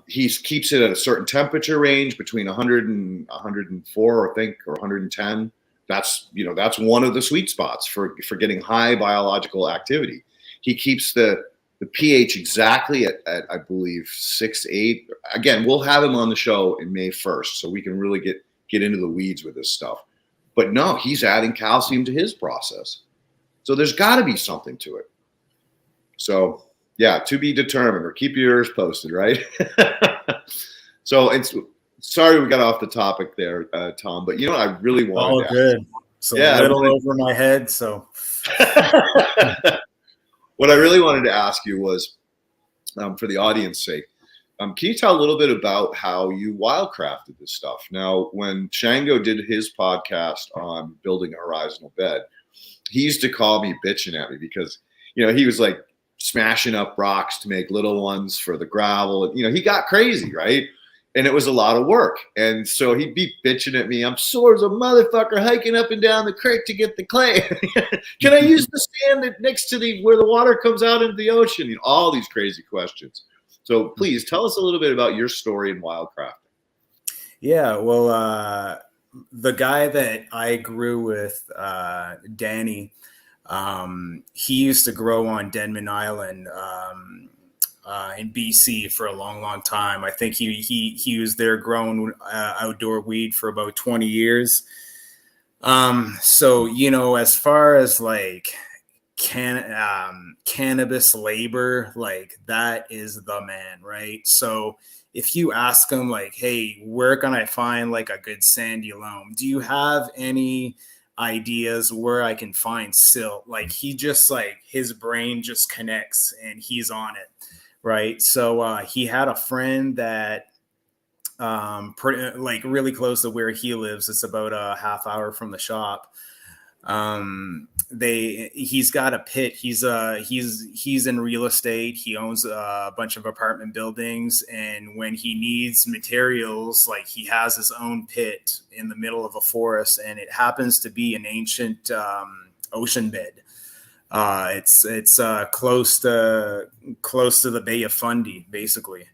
He keeps it at a certain temperature range between 100 and 104, I think, or 110. That's one of the sweet spots for getting high biological activity. He keeps the pH exactly at I believe 6-8. Again, we'll have him on the show in May 1st, so we can really get into the weeds with this stuff. But no, he's adding calcium to his process. So there's got to be something to it. So yeah, to be determined, or keep your ears posted, right? So sorry we got off the topic there, Tom, but you know what I really wanted all to good. So a little over my head. So what I really wanted to ask you was, for the audience sake, can you tell a little bit about how you wildcrafted this stuff? Now, when Shango did his podcast on building a horizontal bed, he used to call me bitching at me because, you know, he was like smashing up rocks to make little ones for the gravel. You know, he got crazy, right? And it was a lot of work. And so he'd be bitching at me. I'm sore as a motherfucker hiking up and down the creek to get the clay. Can I use the sand next to where the water comes out into the ocean? You know, all these crazy questions. So please tell us a little bit about your story in wildcrafting. Yeah, well, the guy that I grew with, Danny, he used to grow on Denman Island in BC for a long, long time. I think he was there growing outdoor weed for about 20 years. So, you know, as far as like cannabis labor, like that is the man, right? So if you ask him like, hey, where can I find like a good sandy loam? Do you have any ideas where I can find silt? Like he just like his brain just connects and he's on it, right? So he had a friend that like really close to where he lives. It's about a half hour from the shop. He's got a pit. He's in real estate. He owns a bunch of apartment buildings, and when he needs materials, like he has his own pit in the middle of a forest, and it happens to be an ancient ocean bed. It's close to the Bay of Fundy, basically.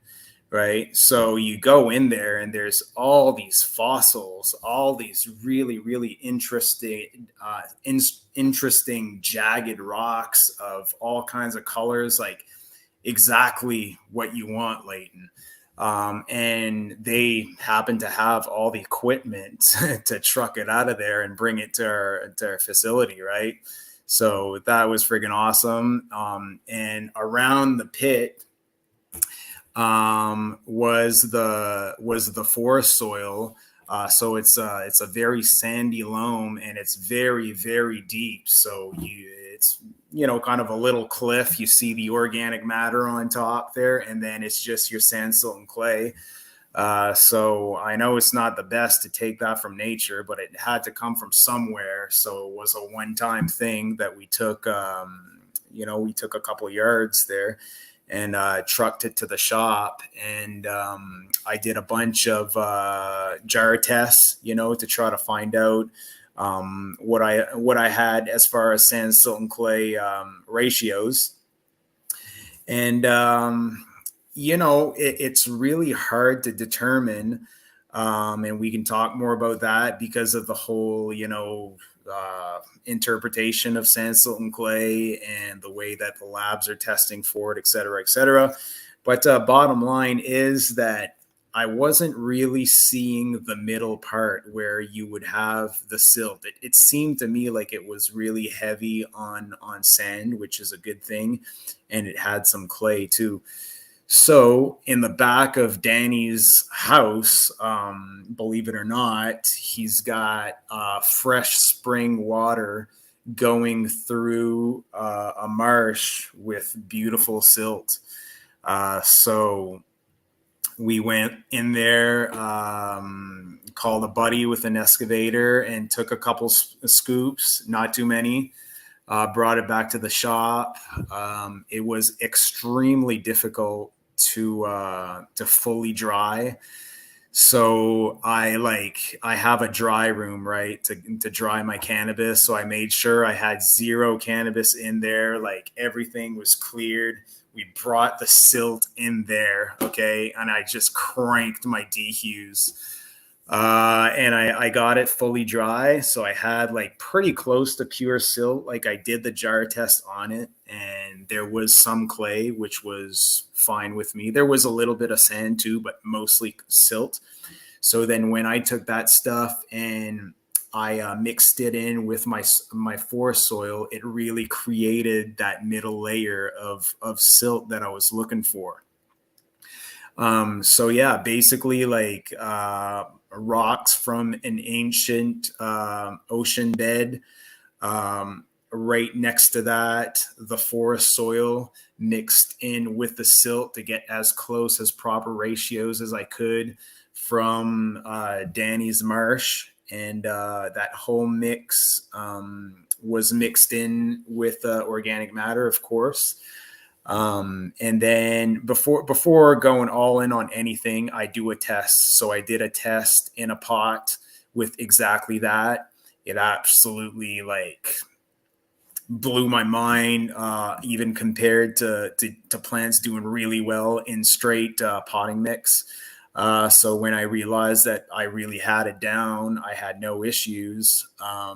Right. So you go in there and there's all these fossils, all these really, really interesting jagged rocks of all kinds of colors, like exactly what you want, Leighton. And they happen to have all the equipment to truck it out of there and bring it to our facility. Right. So that was friggin' awesome. And around the pit, was the forest soil. So it's a very sandy loam and it's very, very deep. So it's, you know, kind of a little cliff. You see the organic matter on top there, and then it's just your sand, silt, and clay. So I know it's not the best to take that from nature, but it had to come from somewhere. So it was a one-time thing that we took, we took a couple yards there and trucked it to the shop. And I did a bunch of jar tests, you know, to try to find out what I had as far as sand, silt, and clay ratios. And, you know, it's really hard to determine. And we can talk more about that because of the whole, you know, interpretation of sand, silt, and clay and the way that the labs are testing for it, et cetera, et cetera. But bottom line is that I wasn't really seeing the middle part where you would have the silt. It seemed to me like it was really heavy on sand, which is a good thing. And it had some clay too. So in the back of Danny's house, believe it or not, he's got fresh spring water going through a marsh with beautiful silt. So we went in there, called a buddy with an excavator and took a couple scoops, not too many, brought it back to the shop. It was extremely difficult to fully dry. So I have a dry room, right, to dry my cannabis. So I made sure I had zero cannabis in there. Like everything was cleared. We brought the silt in there, okay, and I just cranked my dehues, and I got it fully dry. So I had like pretty close to pure silt. Like I did the jar test on it, and there was some clay, which was fine with me. There was a little bit of sand too, but mostly silt. So then when I took that stuff and I mixed it in with my forest soil, it really created that middle layer of silt that I was looking for. So yeah, basically like rocks from an ancient ocean bed. Right next to that, the forest soil mixed in with the silt to get as close as proper ratios as I could from Danny's Marsh. And that whole mix was mixed in with organic matter, of course. And then before going all in on anything, I do a test. So I did a test in a pot with exactly that. It absolutely like blew my mind, even compared to plants doing really well in straight potting mix. So when I realized that I really had it down, I had no issues. I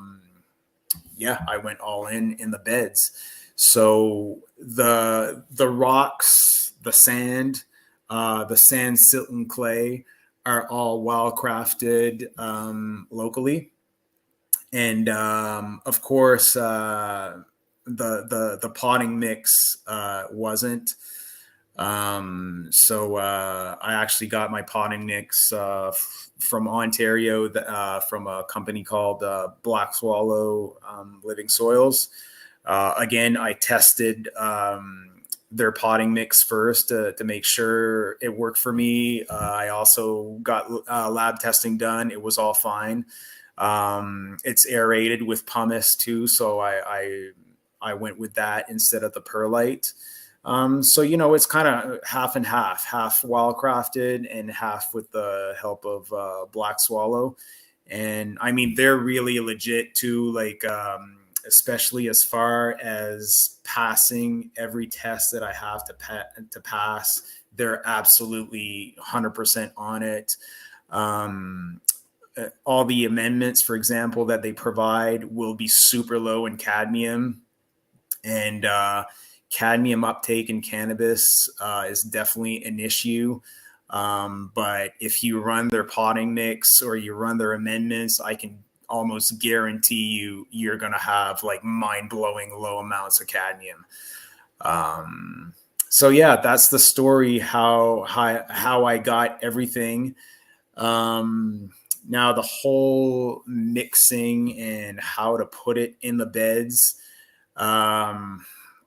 went all in the beds. So the rocks, the sand, silt, and clay are all wildcrafted locally, and of course the potting mix wasn't. So I actually got my potting mix from Ontario, from a company called Black Swallow Living Soils. Again, I tested their potting mix first to make sure it worked for me. I also got lab testing done. It was all fine. It's aerated with pumice too, so I went with that instead of the perlite. So, it's kind of half and half wildcrafted and half with the help of Black Swallow. And I mean, they're really legit too, like, especially as far as passing every test that I have to pass. They're absolutely 100% on it. All the amendments, for example, that they provide will be super low in cadmium. And cadmium uptake in cannabis is definitely an issue. But if you run their potting mix or you run their amendments, I can almost guarantee you're going to have like mind-blowing low amounts of cadmium. So yeah, that's the story, how I got everything. Now the whole mixing and how to put it in the beds,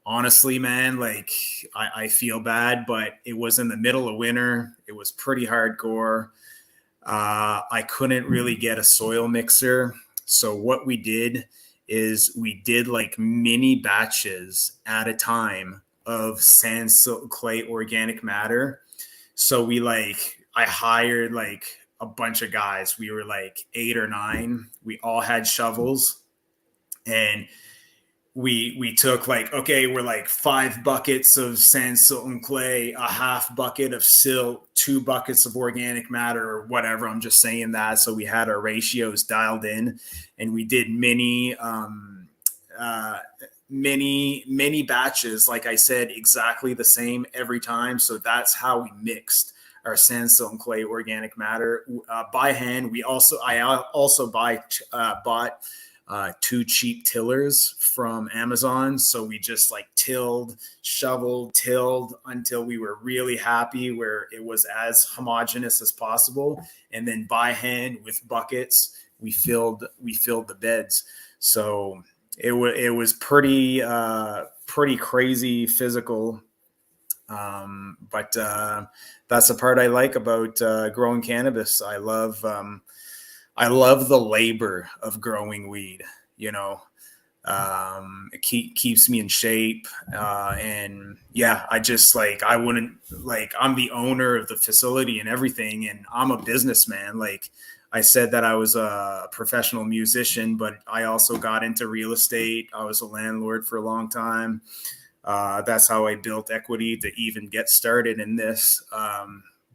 honestly, man, like I feel bad, but it was in the middle of winter. It was pretty hardcore. I couldn't really get a soil mixer. So what we did is we did like mini batches at a time of sand, silt, clay, organic matter. So I hired like a bunch of guys. We were like 8 or 9. We all had shovels, and we took we're like 5 buckets of sand, silt, and clay, a half bucket of silt, 2 buckets of organic matter, or whatever. I'm just saying that. So we had our ratios dialed in, and we did many batches, like I said, exactly the same every time. So that's how we mixed our sand, silt, and clay organic matter by hand. I also bought 2 cheap tillers from Amazon. So we just tilled until we were really happy where it was as homogeneous as possible. And then by hand with buckets, we filled the beds. So it was pretty crazy physical. But that's the part I like about growing cannabis. I love the labor of growing weed. You know, it keeps me in shape, and yeah, I wouldn't, I'm the owner of the facility and everything, and I'm a businessman. Like I said that I was a professional musician, but I also got into real estate. I was a landlord for a long time. That's how I built equity to even get started in this.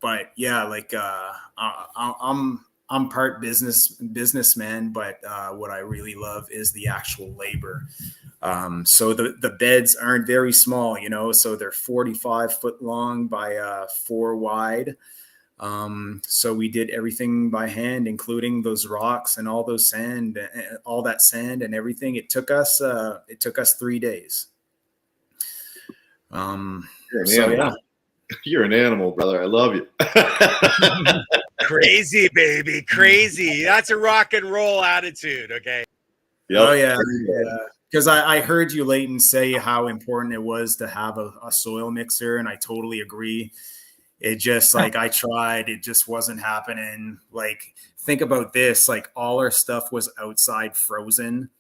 But yeah, I'm part businessman, but what I really love is the actual labor. So the beds aren't very small, you know, so they're 45 foot long by 4 wide. So we did everything by hand, including those rocks and all those sand, all that sand and everything. It took us 3 days. Yeah. You're an animal, brother. I love you. Crazy, baby. Crazy. That's a rock and roll attitude. Okay. Yep. Oh yeah. Because I heard you, Leighton, say how important it was to have a soil mixer, and I totally agree. It just I tried, it just wasn't happening. Like, think about this, like all our stuff was outside frozen.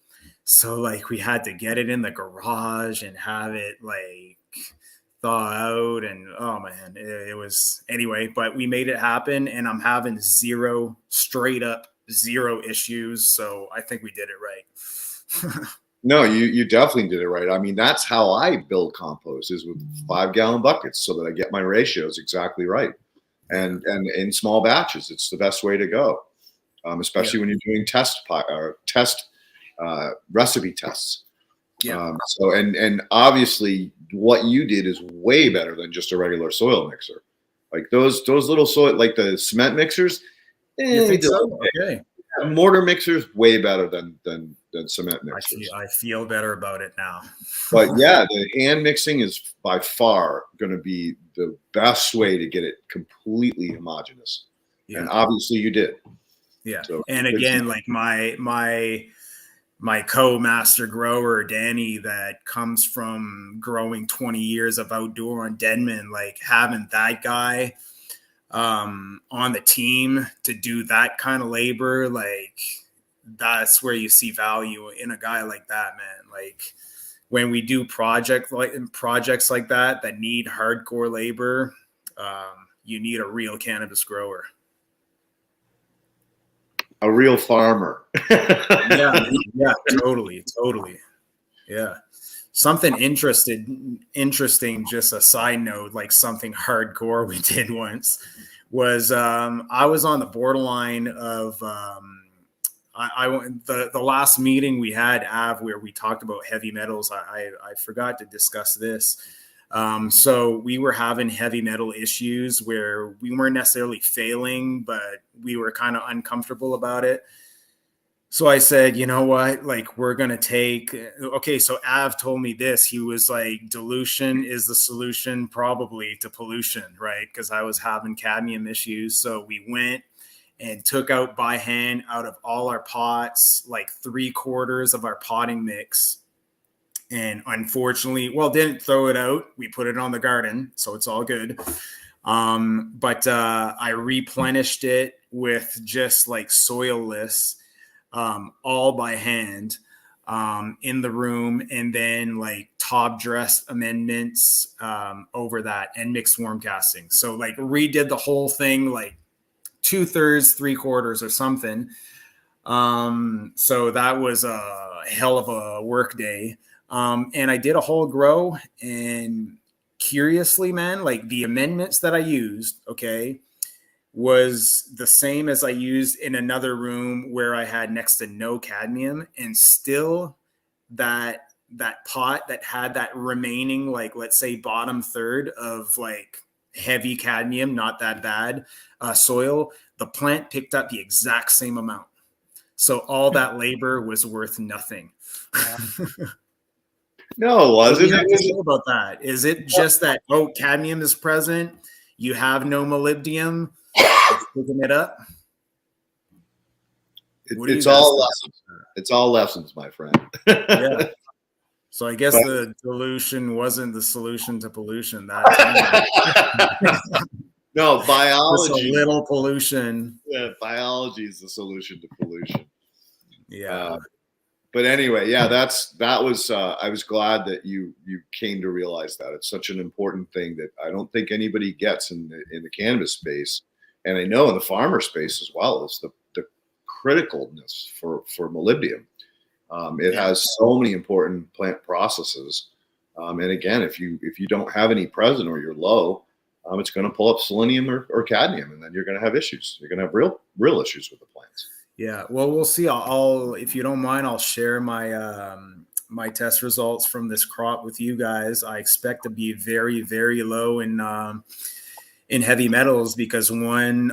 So we had to get it in the garage and have it thaw out, and oh man, it was anyway, but we made it happen, and I'm having straight up zero issues. So I think we did it right. No, you definitely did it right. I mean, that's how I build compost, is with 5-gallon buckets, so that I get my ratios exactly right. And in small batches, it's the best way to go. Especially when you're doing recipe tests. Yeah. So and obviously what you did is way better than just a regular soil mixer. Like those little soil, like the cement mixers. You think so? Okay. Mortar mixers way better than cement mixers. I feel better about it now. But yeah, the hand mixing is by far going to be the best way to get it completely homogeneous. Yeah. And obviously you did. Yeah. So, and again, my co-master grower, Danny, that comes from growing 20 years of outdoor on Denman, having that guy on the team to do that kind of labor, that's where you see value in a guy like that, man. When we do projects like that need hardcore labor, you need a real cannabis grower. A real farmer. yeah, totally. Yeah. Something interesting, just a side note, something hardcore we did once was I was on the borderline of the last meeting we had, where we talked about heavy metals. I forgot to discuss this. So we were having heavy metal issues where we weren't necessarily failing, but we were kind of uncomfortable about it. So I said, you know what, we're going to take, okay. So Av told me this, he was dilution is the solution probably to pollution, right? Because I was having cadmium issues. So we went and took out by hand out of all our pots, 3/4 of our potting mix. And unfortunately, didn't throw it out. We put it on the garden, so it's all good. But I replenished it with just soilless, all by hand, in the room, and then top dress amendments over that, and mixed warm casting. So redid the whole thing, 2/3, 3/4 or something. So that was a hell of a work day. And I did a whole grow, and curiously, man, the amendments that I used, okay, was the same as I used in another room where I had next to no cadmium, and still that pot that had that remaining, let's say bottom third of heavy cadmium, not that bad, soil, the plant picked up the exact same amount. So all that labor was worth nothing. No, it wasn't. What do you think about that? Is it just that, cadmium is present, you have no molybdenum, picking it up? It's all lessons. It's all lessons, my friend. Yeah. So I guess the dilution wasn't the solution to pollution that time. No, biology. Just a little pollution. Yeah, biology is the solution to pollution. Yeah. But anyway, yeah, that was. I was glad that you came to realize that it's such an important thing that I don't think anybody gets in the cannabis space, and I know in the farmer space as well. Is the criticalness for molybdenum. It has so many important plant processes, and again, if you don't have any present or you're low, it's going to pull up selenium or cadmium, and then you're going to have issues. You're going to have real issues with the plants. Yeah, well, we'll see. I'll if you don't mind, I'll share my my test results from this crop with you guys. I expect to be very, very low in heavy metals because one,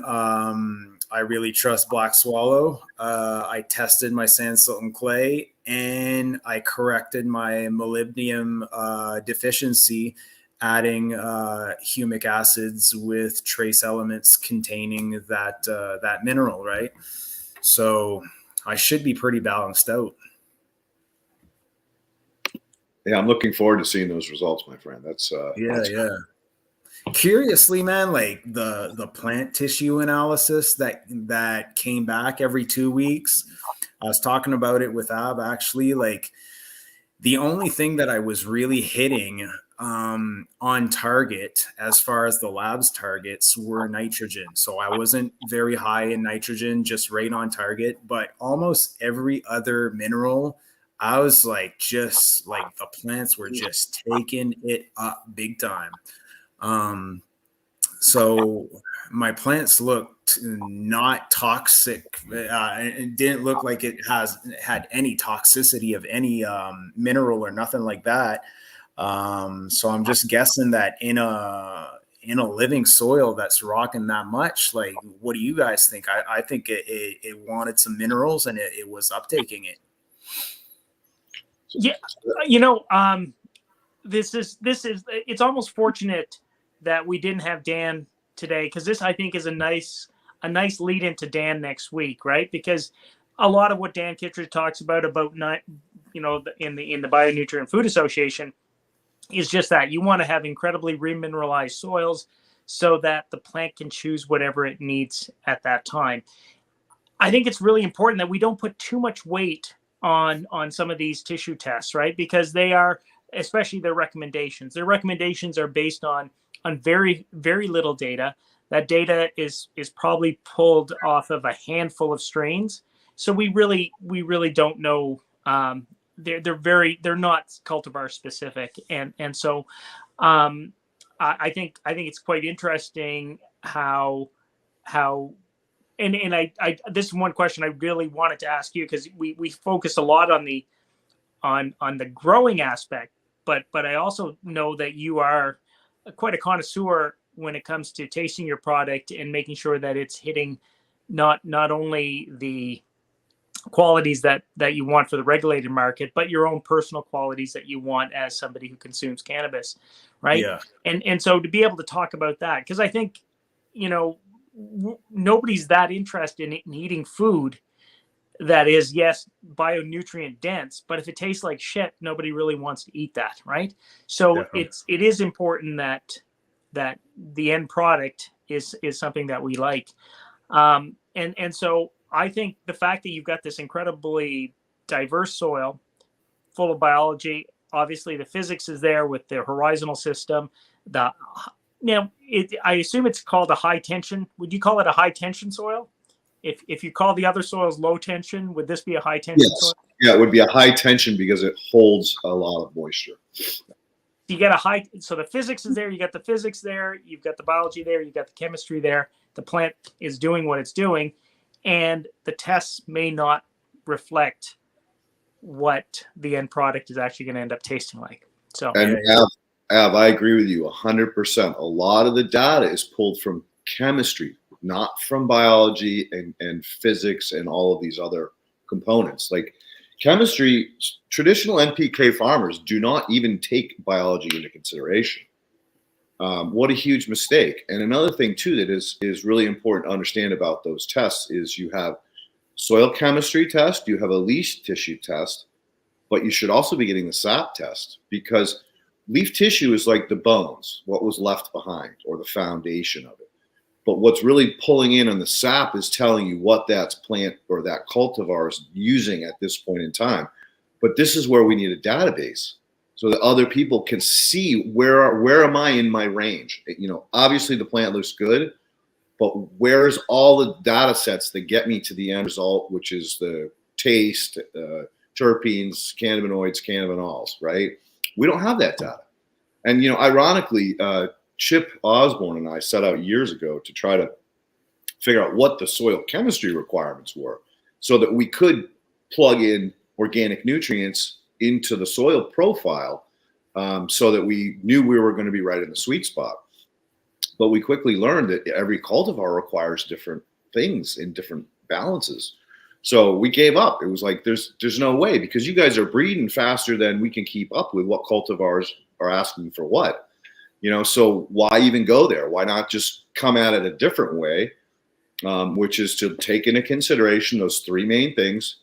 I really trust Black Swallow. I tested my sand, silt, and clay, and I corrected my molybdenum deficiency, adding humic acids with trace elements containing that mineral, right? So I should be pretty balanced out. Yeah, I'm looking forward to seeing those results, my friend. That's Curiously, man, like the plant tissue analysis that came back every 2 weeks. I was talking about it with Ab actually. Like the only thing that I was really hitting on target as far as the lab's targets were nitrogen. So I wasn't very high in nitrogen, just right on target, but almost every other mineral, I was like, just like the plants were just taking it up big time. So my plants looked not toxic. It didn't look like it had any toxicity of any mineral or nothing like that. So I'm just guessing that in a living soil that's rocking that much, like, what do you guys think? I think it wanted some minerals and it was uptaking it. Yeah, this is it's almost fortunate that we didn't have Dan today, because this, I think, is a nice lead into Dan next week, right? Because a lot of what Dan Kittredge talks about not, in the Bionutrient Food Association is just that you want to have incredibly remineralized soils so that the plant can choose whatever it needs at that time. I think it's really important that we don't put too much weight on some of these tissue tests, right? Because they are, especially their recommendations. Their recommendations are based on very, very little data. That data is probably pulled off of a handful of strains. So we really don't know. They're not cultivar specific, and so I think it's quite interesting how and I this is one question I really wanted to ask you, because we focus a lot on the growing aspect, but I also know that you are quite a connoisseur when it comes to tasting your product and making sure that it's hitting not only the qualities that you want for the regulated market, but your own personal qualities that you want as somebody who consumes cannabis, right? Yeah. And so to be able to talk about that, because I think, nobody's that interested in eating food that is, yes, bionutrient dense, but if it tastes like shit, nobody really wants to eat that, right? So Definitely. it is important that the end product is something that we like, and so I think the fact that you've got this incredibly diverse soil full of biology, obviously the physics is there with the horizontal system. I assume it's called a high tension. Would you call it a high tension soil? If you call the other soils low tension, would this be a high tension soil? Yeah, it would be a high tension because it holds a lot of moisture. You get so the physics is there, you got the physics there, you've got the biology there, you've got the chemistry there, the plant is doing what it's doing, and the tests may not reflect what the end product is actually going to end up tasting like. So, and Av, I agree with you 100%. A lot of the data is pulled from chemistry, not from biology and physics and all of these other components. Like chemistry, traditional NPK farmers do not even take biology into consideration. What a huge mistake. And another thing too that is really important to understand about those tests is you have soil chemistry test, you have a leach tissue test, but you should also be getting the sap test, because leaf tissue is like the bones, what was left behind, or the foundation of it. But what's really pulling in on the sap is telling you what that plant or that cultivar is using at this point in time. But this is where we need a database so that other people can see where am I in my range. You know, obviously the plant looks good, but where's all the data sets that get me to the end result, which is the taste, terpenes, cannabinoids, cannabinols, right? We don't have that data. And, you know, ironically, Chip Osborne and I set out years ago to try to figure out what the soil chemistry requirements were so that we could plug in organic nutrients into the soil profile, so that we knew we were going to be right in the sweet spot. But we quickly learned that every cultivar requires different things in different balances. So we gave up. It was like, there's no way, because you guys are breeding faster than we can keep up with what cultivars are asking for what. You know, so why even go there? Why not just come at it a different way, which is to take into consideration those three main things: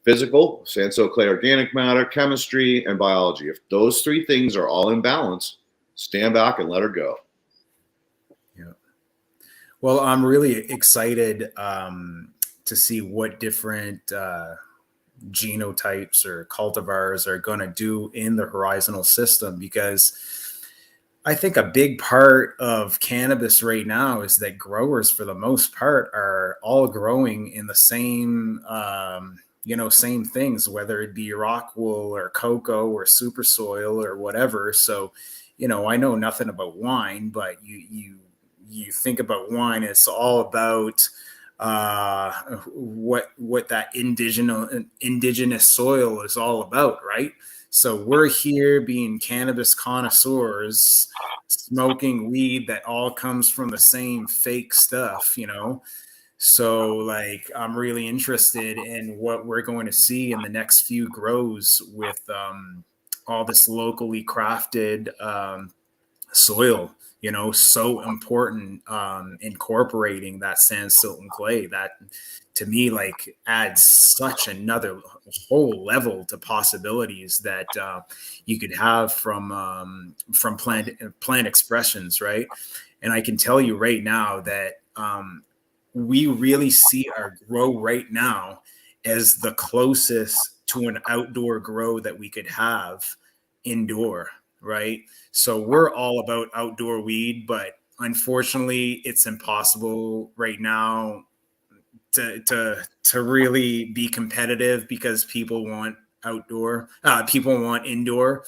physical, sand, soil, clay, organic matter, chemistry, and biology. If those three things are all in balance, stand back and let her go. Yeah. Well, I'm really excited to see what different genotypes or cultivars are going to do in the horizontal system, because I think a big part of cannabis right now is that growers, for the most part, are all growing in the same, same things, whether it be rock wool or cocoa or super soil or whatever. So, you know, I know nothing about wine, but you think about wine, it's all about what that indigenous soil is all about, right? So we're here being cannabis connoisseurs, smoking weed that all comes from the same fake stuff, you know? So like, I'm really interested in what we're going to see in the next few grows with all this locally crafted soil, you know, so important, incorporating that sand, silt, and clay. That to me, like, adds such another whole level to possibilities that you could have from plant expressions, right? And I can tell you right now that we really see our grow right now as the closest to an outdoor grow that we could have indoor, right? So we're all about outdoor weed, but unfortunately it's impossible right now to really be competitive, because people want outdoor, people want indoor.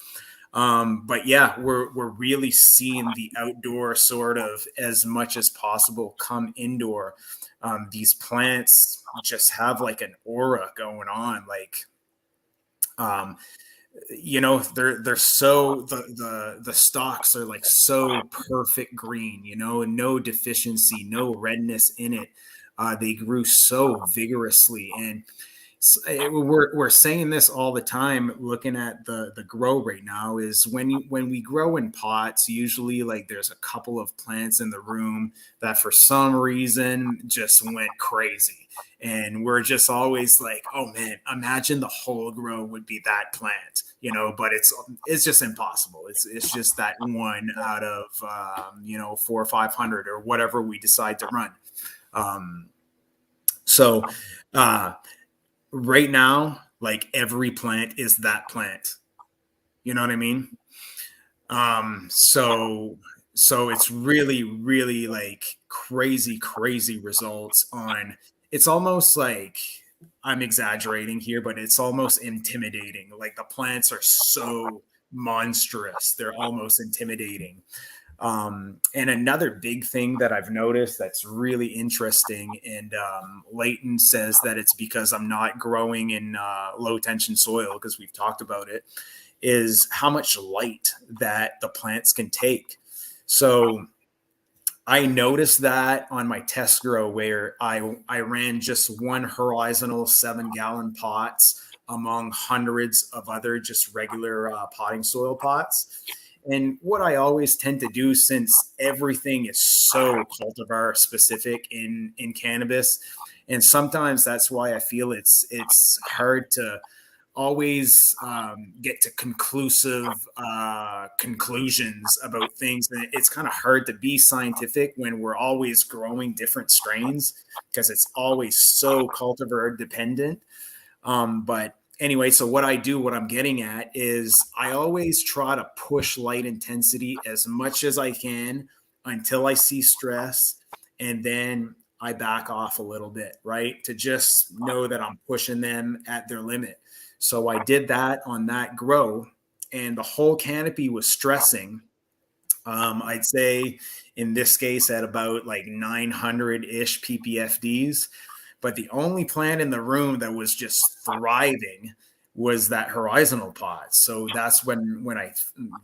But yeah, we're really seeing the outdoor sort of as much as possible come indoor. These plants just have like an aura going on, like, you know, they're so, the stalks are like so perfect green, you know, and no deficiency, no redness in it. They grew so vigorously, and we're saying this all the time, looking at the grow right now, is when we grow in pots, usually like there's a couple of plants in the room that for some reason just went crazy, and we're just always like, oh man, imagine the whole grow would be that plant, you know, but it's just impossible. It's just that one out of 400 or 500 or whatever we decide to run. So right now, like, every plant is that plant. You know what I mean? So it's really, really like crazy results on, it's almost like, I'm exaggerating here, but it's almost intimidating. Like, the plants are so monstrous. They're almost intimidating. And another big thing that I've noticed that's really interesting, and Leighton says that it's because I'm not growing in low tension soil, because we've talked about it, is how much light that the plants can take. So I noticed that on my test grow, where I ran just one horizontal 7-gallon pots among hundreds of other just regular potting soil pots. And what I always tend to do, since everything is so cultivar specific in cannabis, and sometimes that's why I feel it's hard to always get to conclusive conclusions about things. And it's kind of hard to be scientific when we're always growing different strains because it's always so cultivar dependent. But anyway, so what I'm getting at is I always try to push light intensity as much as I can until I see stress. And then I back off a little bit, right? To just know that I'm pushing them at their limit. So I did that on that grow, and the whole canopy was stressing. I'd say in this case at about like 900-ish ppfds. But the only plant in the room that was just thriving was that horizontal pot. So that's when I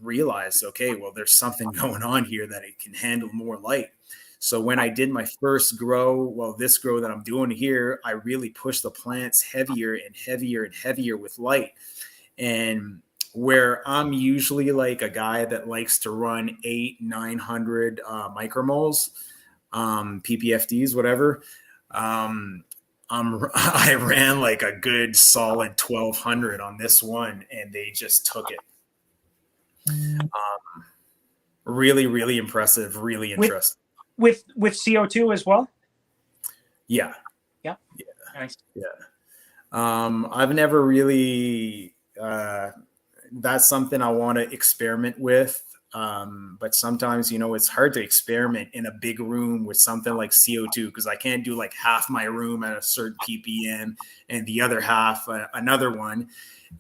realized, okay, well, there's something going on here that it can handle more light. So when I did my first grow, well, this grow that I'm doing here, I really pushed the plants heavier and heavier and heavier with light. And where I'm usually like a guy that likes to run 800-900 micromoles, ppfds, whatever, I ran like a good solid 1200 on this one, and they just took it. Really, really impressive. Really interesting. With CO2 as well. Yeah. Nice. Yeah. I've never really. That's something I want to experiment with. But sometimes, it's hard to experiment in a big room with something like CO2 because I can't do like half my room at a certain ppm and the other half another one.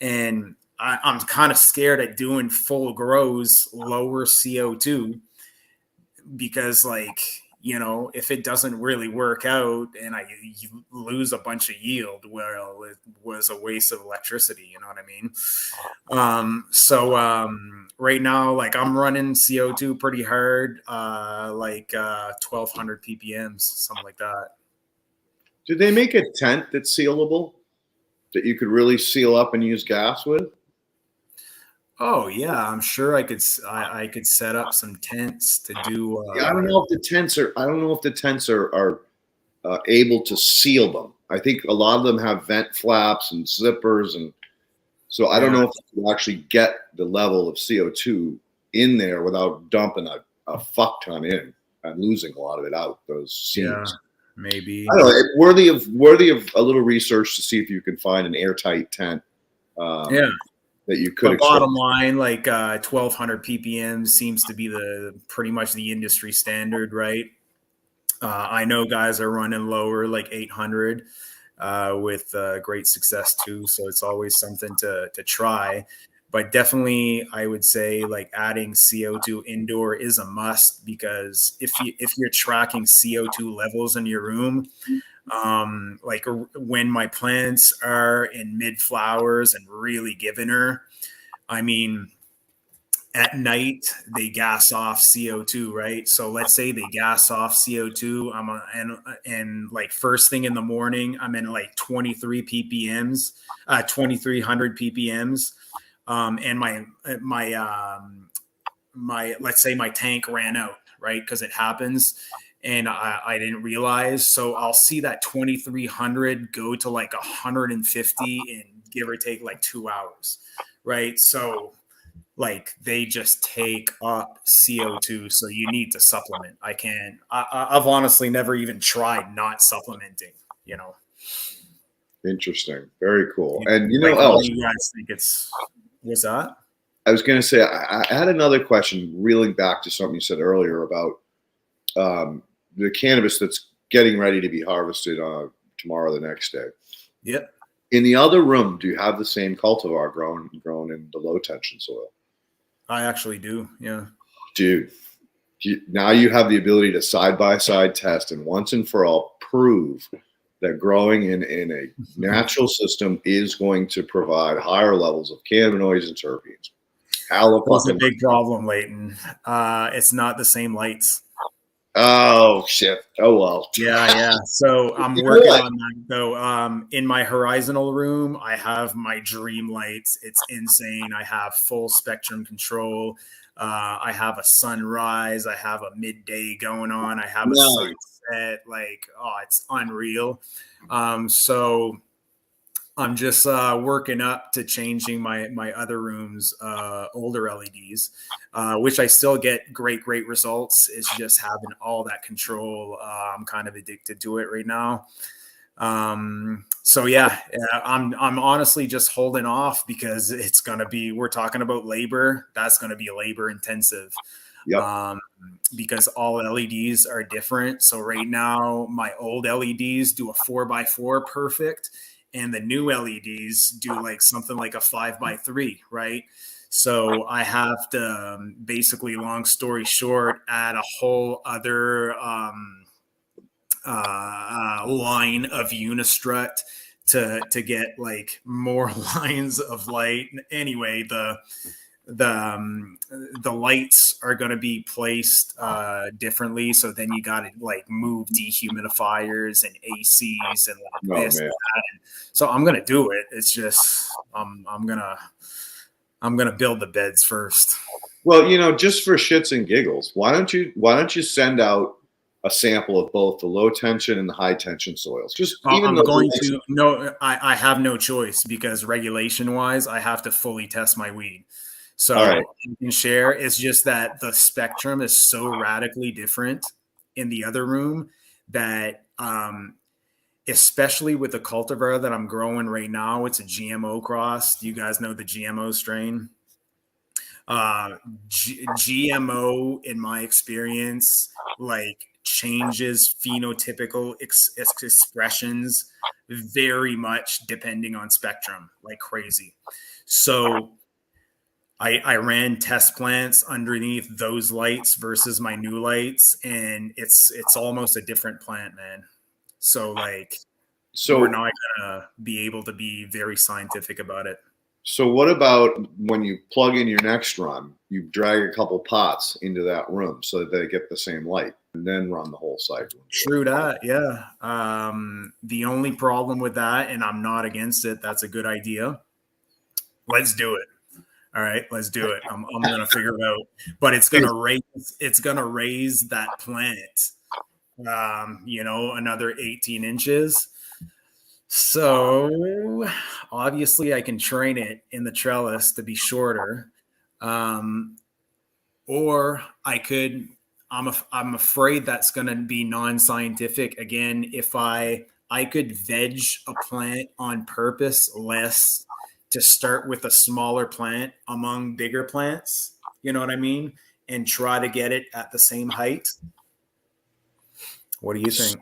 And I'm kind of scared at doing full grows lower CO2 because if it doesn't really work out and you lose a bunch of yield, well, it was a waste of electricity. You know what I mean? Right now, like I'm running CO2 pretty hard, 1200 ppms, something like that. Did they make a tent that's sealable that you could really seal up and use gas with? Oh yeah, I'm sure I could set up some tents to do. I don't know if the tents are able to seal them. I think a lot of them have vent flaps and zippers, and so I don't know if you can actually get the level of CO2 in there without dumping a fuck ton in and losing a lot of it out. Those seams. Yeah, maybe. I don't know. Worthy of a little research to see if you can find an airtight tent. That you could. But bottom line, like 1200 ppm seems to be pretty much the industry standard, right? I know guys are running lower, like 800, with great success too. So it's always something to try. But definitely, I would say like adding CO2 indoor is a must because if you're tracking CO2 levels in your room. Like when my plants are in mid flowers and really giving her, I mean, at night they gas off CO2, right? So let's say they gas off CO2. And like first thing in the morning, I'm in like 23 ppms, 2300 ppms. And my let's say my tank ran out, right? Because it happens. And I didn't realize. So I'll see that 2300 go to like 150 in give or take like 2 hours, right? So like they just take up CO2. So you need to supplement. I've honestly never even tried not supplementing, Interesting. Very cool. And you guys think what's that? I was going to say, I had another question reeling back to something you said earlier about the cannabis that's getting ready to be harvested tomorrow, the next day. Yep. In the other room, do you have the same cultivar grown in the low tension soil? I actually do. Yeah. Dude, now you have the ability to side-by-side test and once and for all prove that growing in a natural system is going to provide higher levels of cannabinoids and terpenes. That's a big problem, Leighton. It's not the same lights. Oh shit! Oh well. Yeah. So I'm working on that though. In my horizontal room, I have my dream lights. It's insane. I have full spectrum control. I have a sunrise. I have a midday going on. I have a sunset. Like, it's unreal. So I'm just working up to changing my other rooms, older LEDs, which I still get great results. It's just having all that control. I'm kind of addicted to it right now. So yeah, I'm honestly just holding off because it's going to be, we're talking about labor. That's going to be labor intensive. Yep. Because all LEDs are different. So right now my old LEDs do a 4x4 perfect. And the new LEDs do like something like a 5x3, right? So I have to basically, long story short, add a whole other line of unistrut to get like more lines of light. Anyway, the lights are going to be placed differently, so then you got to like move dehumidifiers and ACs and like this and that. So I'm going to do it. It's just I'm going to build the beds first. Well, just for shits and giggles, why don't you send out a sample of both the low tension and the high tension soils? Just even I have no choice, because regulation wise I have to fully test my weed. So right. You can share. It's just that the spectrum is so radically different in the other room that, especially with the cultivar that I'm growing right now, it's a GMO cross. Do you guys know the GMO strain? GMO, in my experience, like changes phenotypical expressions very much depending on spectrum, like crazy. So I ran test plants underneath those lights versus my new lights, and it's almost a different plant, man. So we're not gonna be able to be very scientific about it. So what about when you plug in your next run, you drag a couple pots into that room so that they get the same light, and then run the whole cycle? True that, yeah. The only problem with that, and I'm not against it, that's a good idea. Let's do it. All right, let's do it. I'm going to figure it out, but it's going to raise that plant, another 18 inches. So obviously I can train it in the trellis to be shorter. Or I could, I'm afraid that's going to be non-scientific. Again, if I could veg a plant on purpose less, to start with a smaller plant among bigger plants, you know what I mean? And try to get it at the same height. What do you think?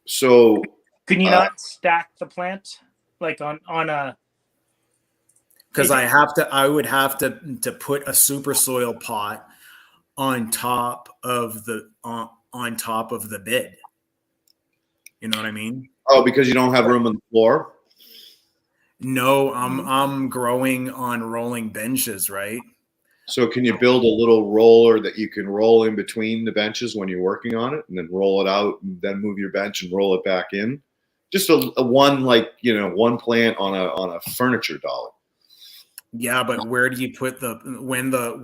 So can you not stack the plant like on a? Because I would have to put a super soil pot on top of the bed. You know what I mean? Oh, because you don't have room on the floor? No, I'm growing on rolling benches, right? So can you build a little roller that you can roll in between the benches when you're working on it, and then roll it out, and then move your bench and roll it back in? Just a one, one plant on a furniture dolly. Yeah, but where do you put when the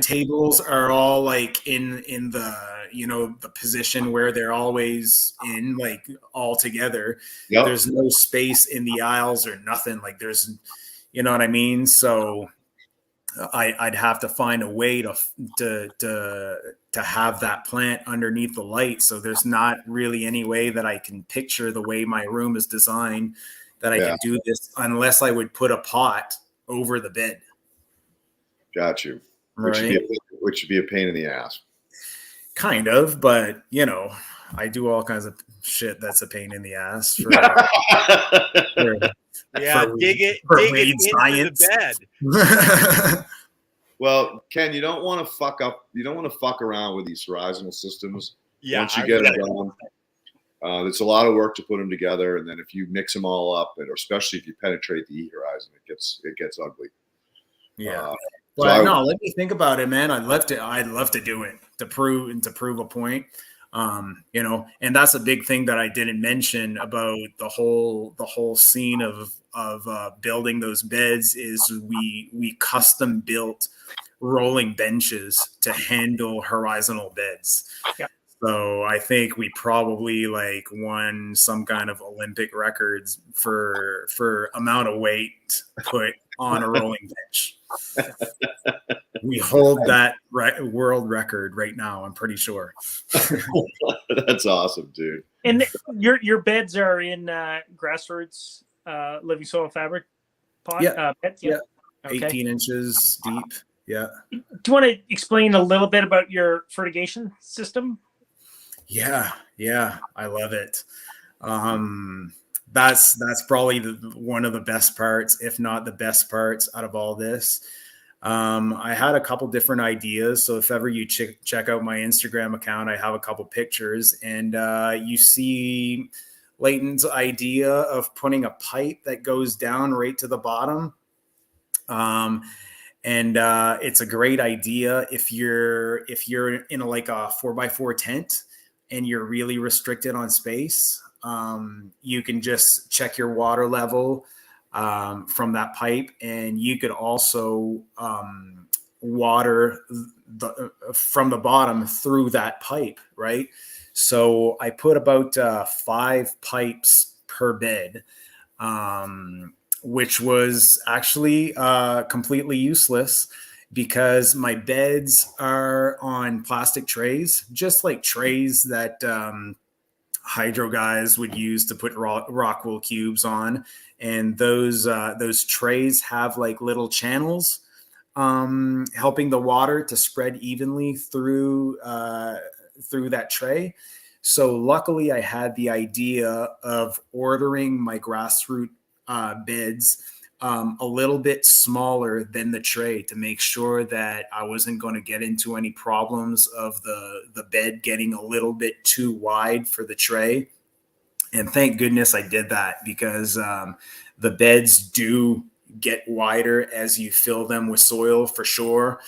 tables are all like in the the position where they're always in, like all together? Yep. There's no space in the aisles or nothing, like there's, you know what I mean? So I'd have to find a way to have that plant underneath the light. So there's not really any way that I can picture the way my room is designed that I can do this, unless I would put a pot over the bed. Got you. Right. Which should be a pain in the ass. Kind of, but I do all kinds of shit that's a pain in the ass. Dig it into the bed. Well, Ken, you don't want to fuck up. You don't want to fuck around with these horizontal systems. Yeah, once you get them going, it's a lot of work to put them together, and then if you mix them all up, or especially if you penetrate the horizon, it gets ugly. Yeah. Well, let me think about it, man. I'd love to do it to prove a point. And that's a big thing that I didn't mention about the whole scene of building those beds is we custom built rolling benches to handle horizontal beds. Yeah. So I think we probably like won some kind of Olympic records for amount of weight put on a rolling bench. We hold that world record right now, I'm pretty sure. That's awesome, dude. And your beds are in grassroots living soil fabric pot? Yeah. Beds? Yeah. Okay. 18 inches deep. Yeah. Do you want to explain a little bit about your fertigation system? Yeah. I love it. That's probably one of the best parts, if not the best parts out of all this. I had a couple different ideas. So if ever you check out my Instagram account, I have a couple pictures, and you see Leighton's idea of putting a pipe that goes down right to the bottom. And it's a great idea if you're in a 4x4 tent and you're really restricted on space. You can just check your water level from that pipe, and you could also water from the bottom through that pipe, right? So I put about 5 pipes per bed, which was actually completely useless because my beds are on plastic trays, just like trays that hydro guys would use to put rock wool cubes on. And those trays have like little channels helping the water to spread evenly through that tray. So luckily I had the idea of ordering my grassroots beds a little bit smaller than the tray to make sure that I wasn't going to get into any problems of the bed getting a little bit too wide for the tray. And thank goodness I did that, because the beds do get wider as you fill them with soil for sure.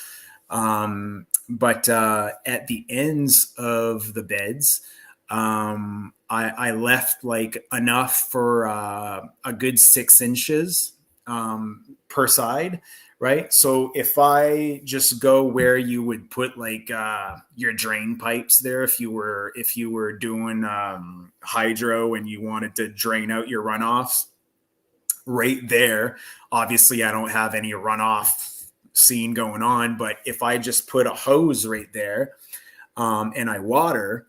But at the ends of the beds, I left like enough for a good 6 inches per side, right? So if I just go where you would put like your drain pipes there, if you were doing hydro and you wanted to drain out your runoffs, right there, obviously I don't have any runoff scene going on, but if I just put a hose right there and I water,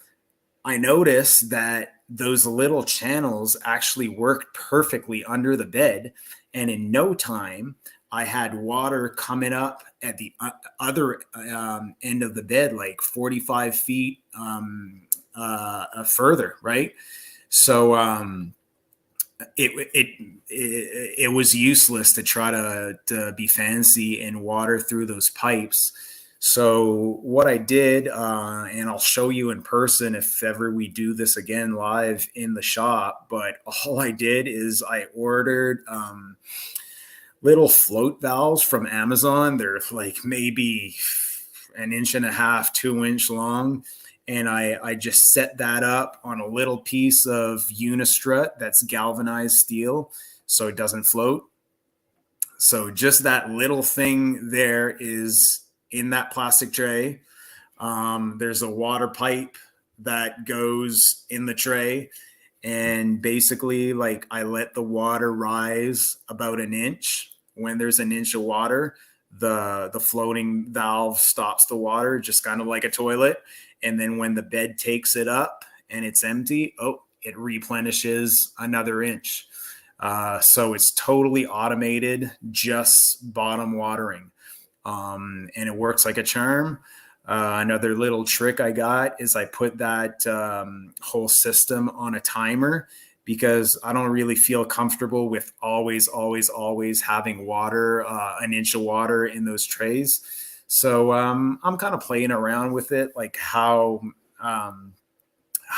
I noticed that those little channels actually worked perfectly under the bed. And in no time, I had water coming up at the other end of the bed, like 45 feet further, right? So it was useless to try to be fancy and water through those pipes. So what I did, and I'll show you in person if ever we do this again live in the shop, but all I did is I ordered little float valves from Amazon. They're like maybe 1.5 inches, 2 inch long. And I just set that up on a little piece of unistrut that's galvanized steel so it doesn't float. So just that little thing there is in that plastic tray. There's a water pipe that goes in the tray. And basically, like, I let the water rise about 1 inch. When there's 1 inch of water, the floating valve stops the water, just kind of like a toilet. And then when the bed takes it up and it's empty, it replenishes another inch. So it's totally automated, just bottom watering. And it works like a charm. Another little trick I got is I put that whole system on a timer, because I don't really feel comfortable with always having water, 1 inch of water in those trays. So I'm kind of playing around with it, like how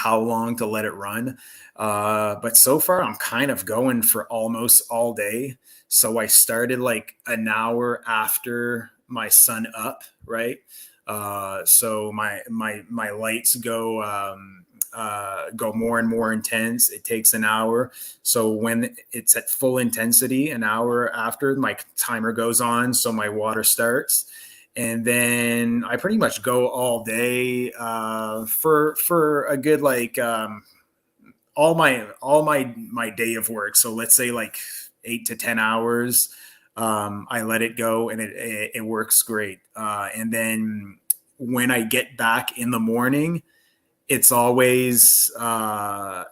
long to let it run. But so far I'm kind of going for almost all day. So I started like an hour after my sun up, right? So my lights go more and more intense. It takes an hour. So when it's at full intensity, an hour after, my timer goes on, so my water starts. And then I pretty much go all day for a good all my day of work. So let's say like 8 to 10 hours. I let it go, and it works great. And then when I get back in the morning, it's always dry.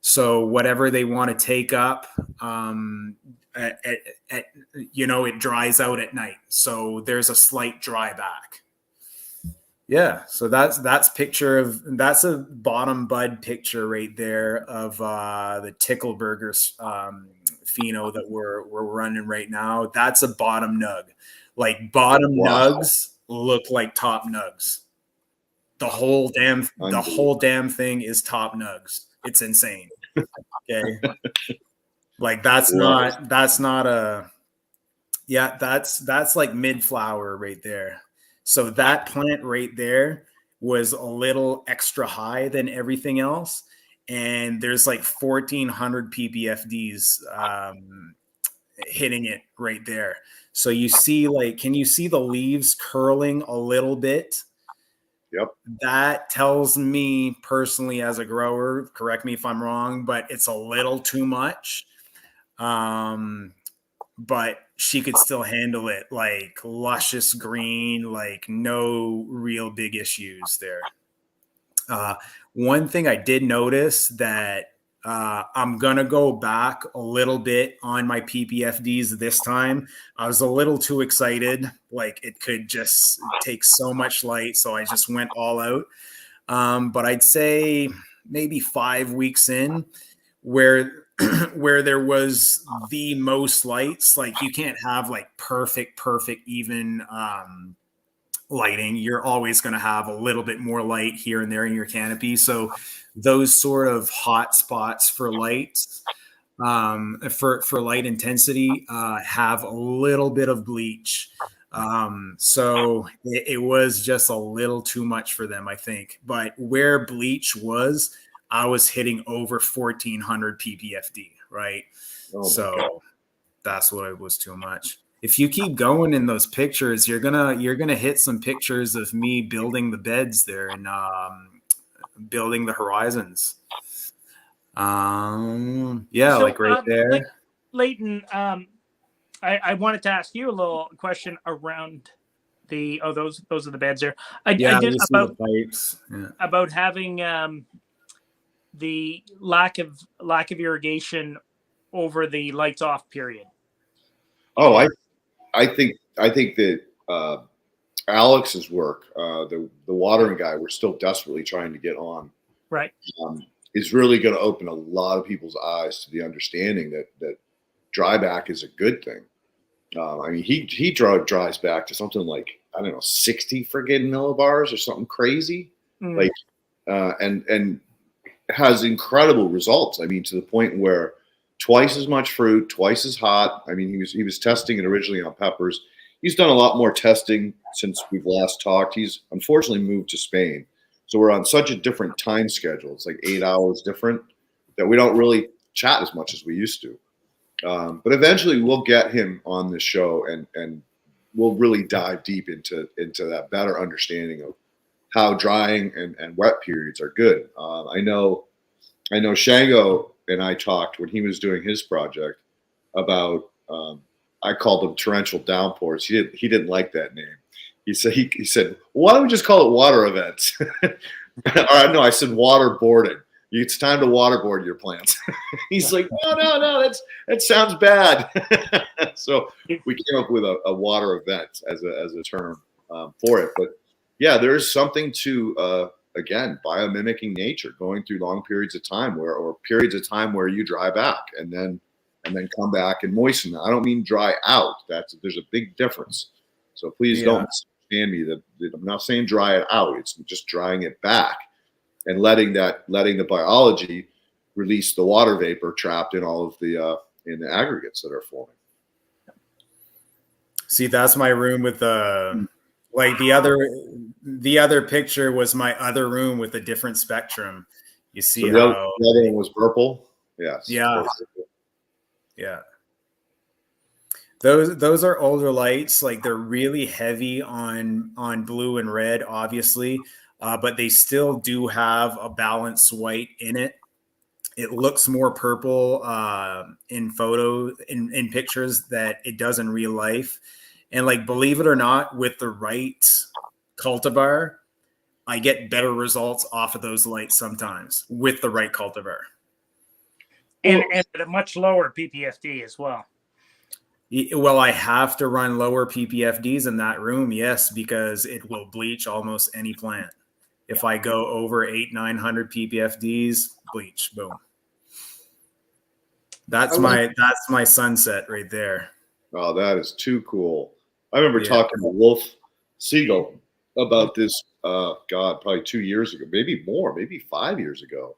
So whatever they want to take up, it dries out at night. So there's a slight dry back. Yeah. So that's a bottom bud picture right there of the Tickleburgers pheno that we're running right now. That's a bottom nug. Like bottom nugs look like top nugs. The whole damn thing is top nugs. It's insane. Okay. Like that's not like mid flower right there. So that plant right there was a little extra high than everything else. And there's like 1,400 ppfds hitting it right there. So you see, can you see the leaves curling a little bit? Yep. That tells me personally as a grower, correct me if I'm wrong, but it's a little too much. But she could still handle it, like luscious green, like no real big issues there. One thing I did notice that I'm going to go back a little bit on my PPFDs this time. I was a little too excited. Like it could just take so much light. So I just went all out. But I'd say maybe 5 weeks in where there was the most lights, like you can't have like perfect even lighting. You're always going to have a little bit more light here and there in your canopy. So those sort of hot spots for light, for light intensity, have a little bit of bleach. So it was just a little too much for them, I think. But where bleach was, I was hitting over 1,400 ppfd, right? Oh so that's what it was too much. If you keep going in those pictures, you're gonna hit some pictures of me building the beds there and building the horizons. Yeah, so, like right there. Leighton, I wanted to ask you a little question around those are the beds there. I did about the pipes. Yeah. About having the lack of irrigation over the lights off period. Oh, I think that Alex's work, the watering guy, we're still desperately trying to get on, right, is really going to open a lot of people's eyes to the understanding that dry back is a good thing. I mean, he dries back to something like, I don't know, 60 friggin' millibars or something crazy, like, and has incredible results. I mean, to the point where twice as much fruit, twice as hot. I mean, he was testing it originally on peppers. He's done a lot more testing since we've last talked. He's unfortunately moved to Spain, so we're on such a different time schedule. It's like 8 hours different that we don't really chat as much as we used to. But eventually we'll get him on the show and we'll really dive deep into that better understanding of how drying and wet periods are good. I know Shango and I talked when he was doing his project about, I called them torrential downpours. He didn't like that name. He said, why don't we just call it water events? No, I said waterboarding. It's time to waterboard your plants. He's like, no, that sounds bad. So we came up with a water event as a term for it. But yeah, there is something to again, biomimicking nature, going through long periods of time or periods of time where you dry back and then come back and moisten. I don't mean dry out. There's a big difference. So please don't misunderstand me that I'm not saying dry it out. It's just drying it back and letting the biology release the water vapor trapped in all of the in the aggregates that are forming. See, that's my room with the like the other picture was my other room with a different spectrum. You see, so the other one was purple. Yes. Yeah. Yeah. Those are older lights. Like they're really heavy on blue and red, obviously, but they still do have a balanced white in it. It looks more purple in pictures that it does in real life. And like, believe it or not, with the right cultivar, I get better results off of those lights sometimes with the right cultivar. And at a much lower PPFD as well. Well, I have to run lower PPFDs in that room, yes, because it will bleach almost any plant. If I go over 800-900 PPFDs, bleach, boom. That's my sunset right there. Oh, that is too cool. I remember talking to Wolf Siegel about this, probably 2 years ago, maybe more, maybe 5 years ago.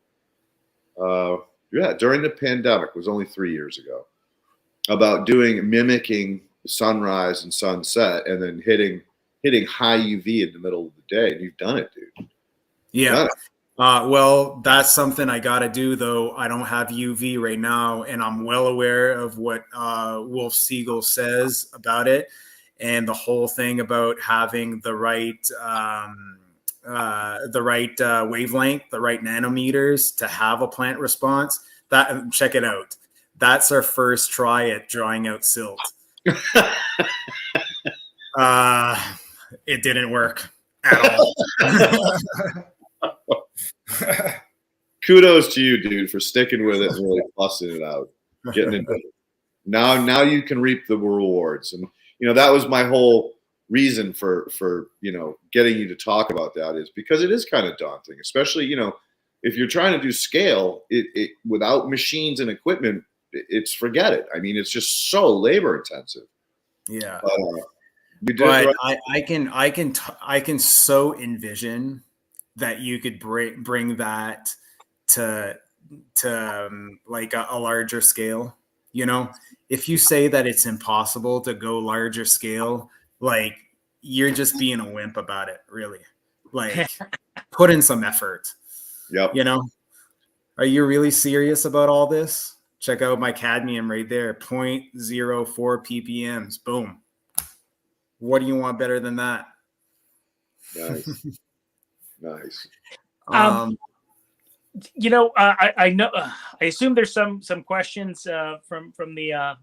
During the pandemic, it was only 3 years ago, about mimicking sunrise and sunset and then hitting high UV in the middle of the day. And you've done it, dude. Yeah. Well, that's something I got to do, though. I don't have UV right now, and I'm well aware of what Wolf Siegel says about it, and the whole thing about having the right wavelength, the right nanometers to have a plant response. That, check it out. That's our first try at drawing out silt. It didn't work at all. Kudos to you, dude, for sticking with it and really busting it out, getting into it. Now you can reap the rewards. And, that was my whole reason for getting you to talk about that, is because it is kind of daunting, especially, if you're trying to do scale it without machines and equipment, it's forget it. I mean, it's just so labor intensive. Yeah. But I can so envision that you could bring that to like a larger scale. If you say that it's impossible to go larger scale, like, you're just being a wimp about it, really. Like, put in some effort. Yep. Are you really serious about all this? Check out my cadmium right there, 0.04 ppms. Boom. What do you want better than that? Nice. Nice. I know. I assume there's some questions from the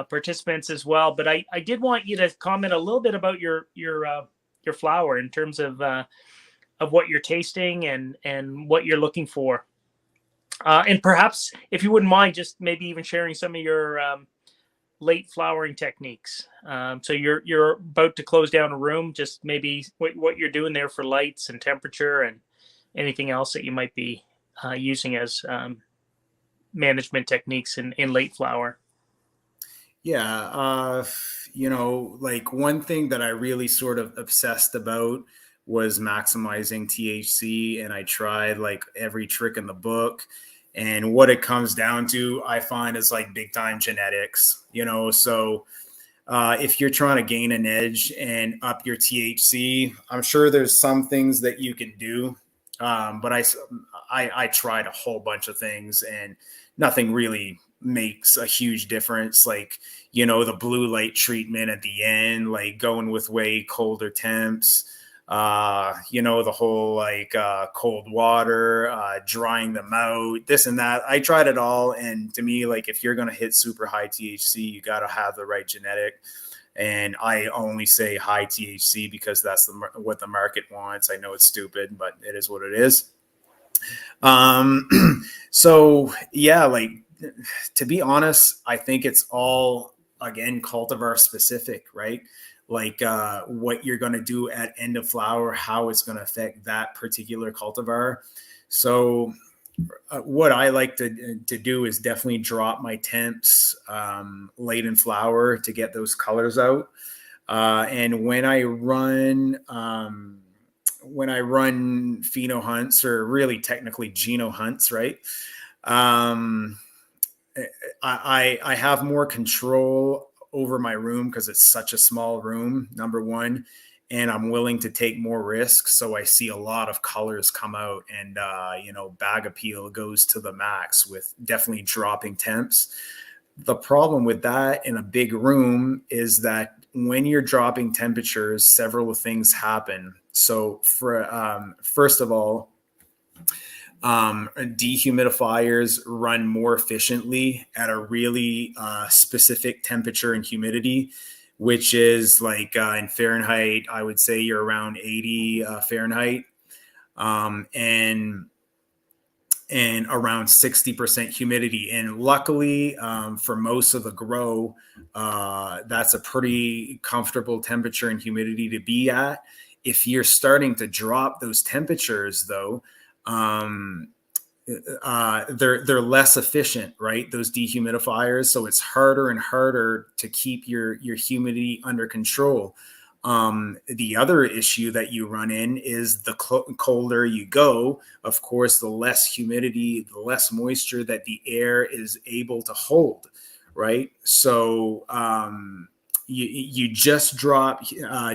participants as well, but I did want you to comment a little bit about your flower in terms of what you're tasting and what you're looking for, and perhaps, if you wouldn't mind, just maybe even sharing some of your late flowering techniques. So you're about to close down a room, just maybe what you're doing there for lights and temperature and anything else that you might be using as management techniques in late flower. Yeah. Like, one thing that I really sort of obsessed about was maximizing THC, and I tried like every trick in the book. And what it comes down to, I find, is like big time genetics, so if you're trying to gain an edge and up your THC, I'm sure there's some things that you can do. But I tried a whole bunch of things and nothing really makes a huge difference. Like, the blue light treatment at the end, like going with way colder temps, the whole like cold water, drying them out, this and that. I tried it all. And to me, like, if you're going to hit super high THC, you got to have the right genetic. And I only say high THC because that's what the market wants. I know it's stupid, but it is what it is. So yeah, like, to be honest, I think it's all, again, cultivar specific, right? Like what you're going to do at end of flower, how it's going to affect that particular cultivar. So what I like to do is definitely drop my temps late in flower to get those colors out. And when I run pheno hunts, or really technically geno hunts, right? I have more control over my room because it's such a small room, number one, and I'm willing to take more risks. So I see a lot of colors come out, and bag appeal goes to the max with definitely dropping temps. the problem with that in a big room is that when you're dropping temperatures, several things happen. So first of all, dehumidifiers run more efficiently at a really specific temperature and humidity, which is like in Fahrenheit, I would say you're around 80 Fahrenheit, and around 60% humidity. And luckily, for most of the grow, that's a pretty comfortable temperature and humidity to be at. If you're starting to drop those temperatures, though, they're less efficient, right? Those dehumidifiers. So it's harder and harder to keep your humidity under control. The other issue that you run in is the colder you go, of course, the less humidity, the less moisture that the air is able to hold, right? So you just drop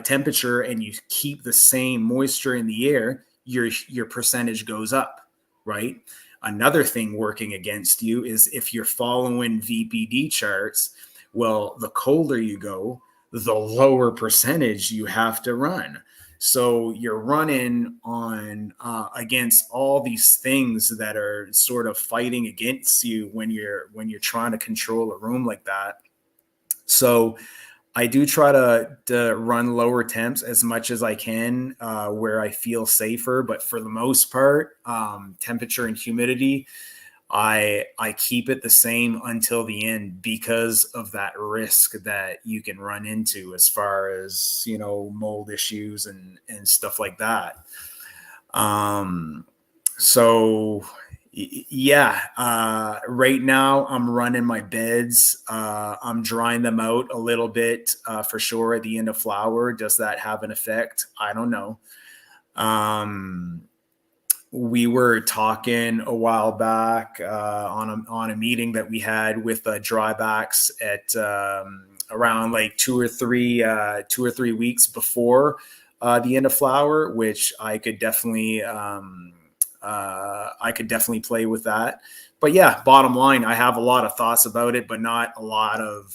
temperature and you keep the same moisture in the air, your percentage goes up, right? Another thing working against you is if you're following VPD charts, well, the colder you go, the lower percentage you have to run. So you're running on against all these things that are sort of fighting against you when you're trying to control a room like that. So I do try to run lower temps as much as I can where I feel safer. But for the most part, temperature and humidity, I keep it the same until the end because of that risk that you can run into as far as, mold issues and stuff like that. So yeah, right now I'm running my beds. I'm drying them out a little bit for sure at the end of flower. Does that have an effect? I don't know. We were talking a while back on a meeting that we had with drawbacks at around like 2 or 3 weeks before the end of flower, which I could definitely play with that. But yeah, bottom line, I have a lot of thoughts about it, but not a lot of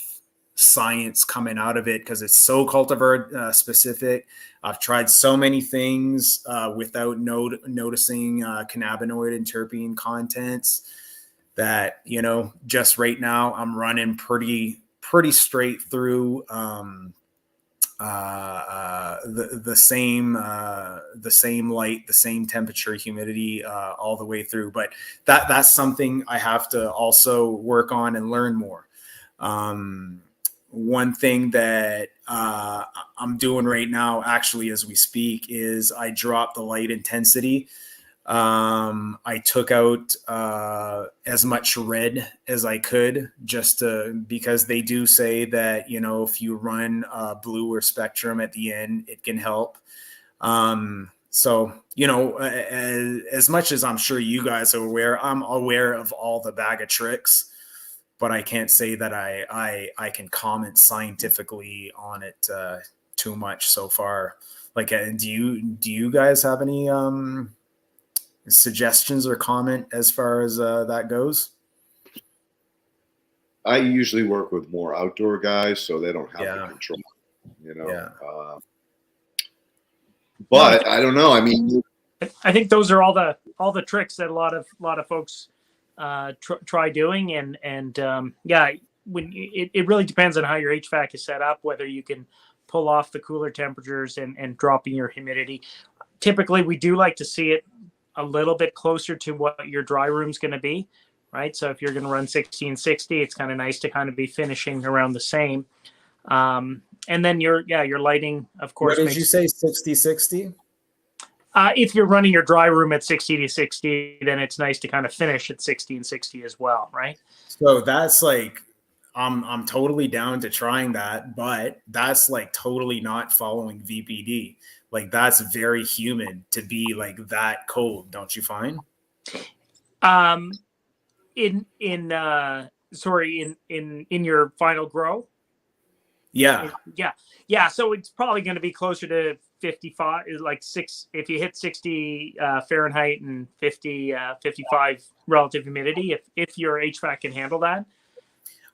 science coming out of it because it's so cultivar specific. I've tried so many things without noticing cannabinoid and terpene contents that, just right now I'm running pretty straight through the same light, the same temperature, humidity all the way through. But that's something I have to also work on and learn more. One thing that I'm doing right now, actually, as we speak, is I dropped the light intensity. I took out as much red as I could because they do say that, if you run blue or spectrum at the end, it can help. So, as much as I'm sure you guys are aware, I'm aware of all the bag of tricks, but I can't say that I can comment scientifically on it too much so far. Like, do you guys have any suggestions or comment as far as that goes? I usually work with more outdoor guys, so they don't have the control, Yeah. But I don't know. I mean, I think those are all the tricks that a lot of folks try doing, and when it really depends on how your HVAC is set up, whether you can pull off the cooler temperatures and dropping your humidity. Typically, we do like to see it a little bit closer to what your dry room's going to be, right? So if you're going to run 60 and 60, it's kind of nice to kind of be finishing around the same. And then your lighting, of course. What did you say, 60-60? If you're running your dry room at 60 to 60, then it's nice to kind of finish at 60 and 60 as well, right? So that's like, I'm totally down to trying that, but that's like totally not following VPD. Like, that's very humid to be like that cold, don't you find? In your final grow? Yeah. So it's probably going to be closer to 55, like 6. If you hit 60 Fahrenheit and 55 relative humidity, if your HVAC can handle that.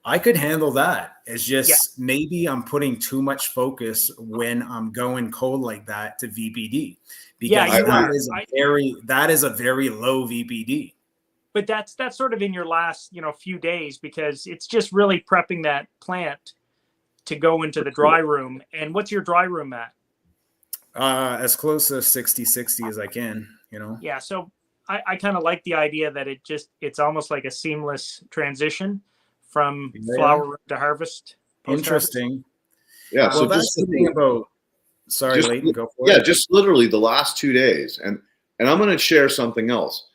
I could handle that. It's just Yeah. maybe I'm putting too much focus when I'm going cold like that to VPD, because Yeah, you are. that is a very low VPD. But that's sort of in your last, few days, because it's just really prepping that plant to go into the dry room. And what's your dry room at? As close to 60 as I can, Yeah. So I kind of like the idea that it's almost like a seamless transition from flower room to harvest. Interesting. Yeah. Well, So that's the thing about. Sorry, Leighton, go for it. Yeah, just literally the last 2 days, and I'm going to share something else.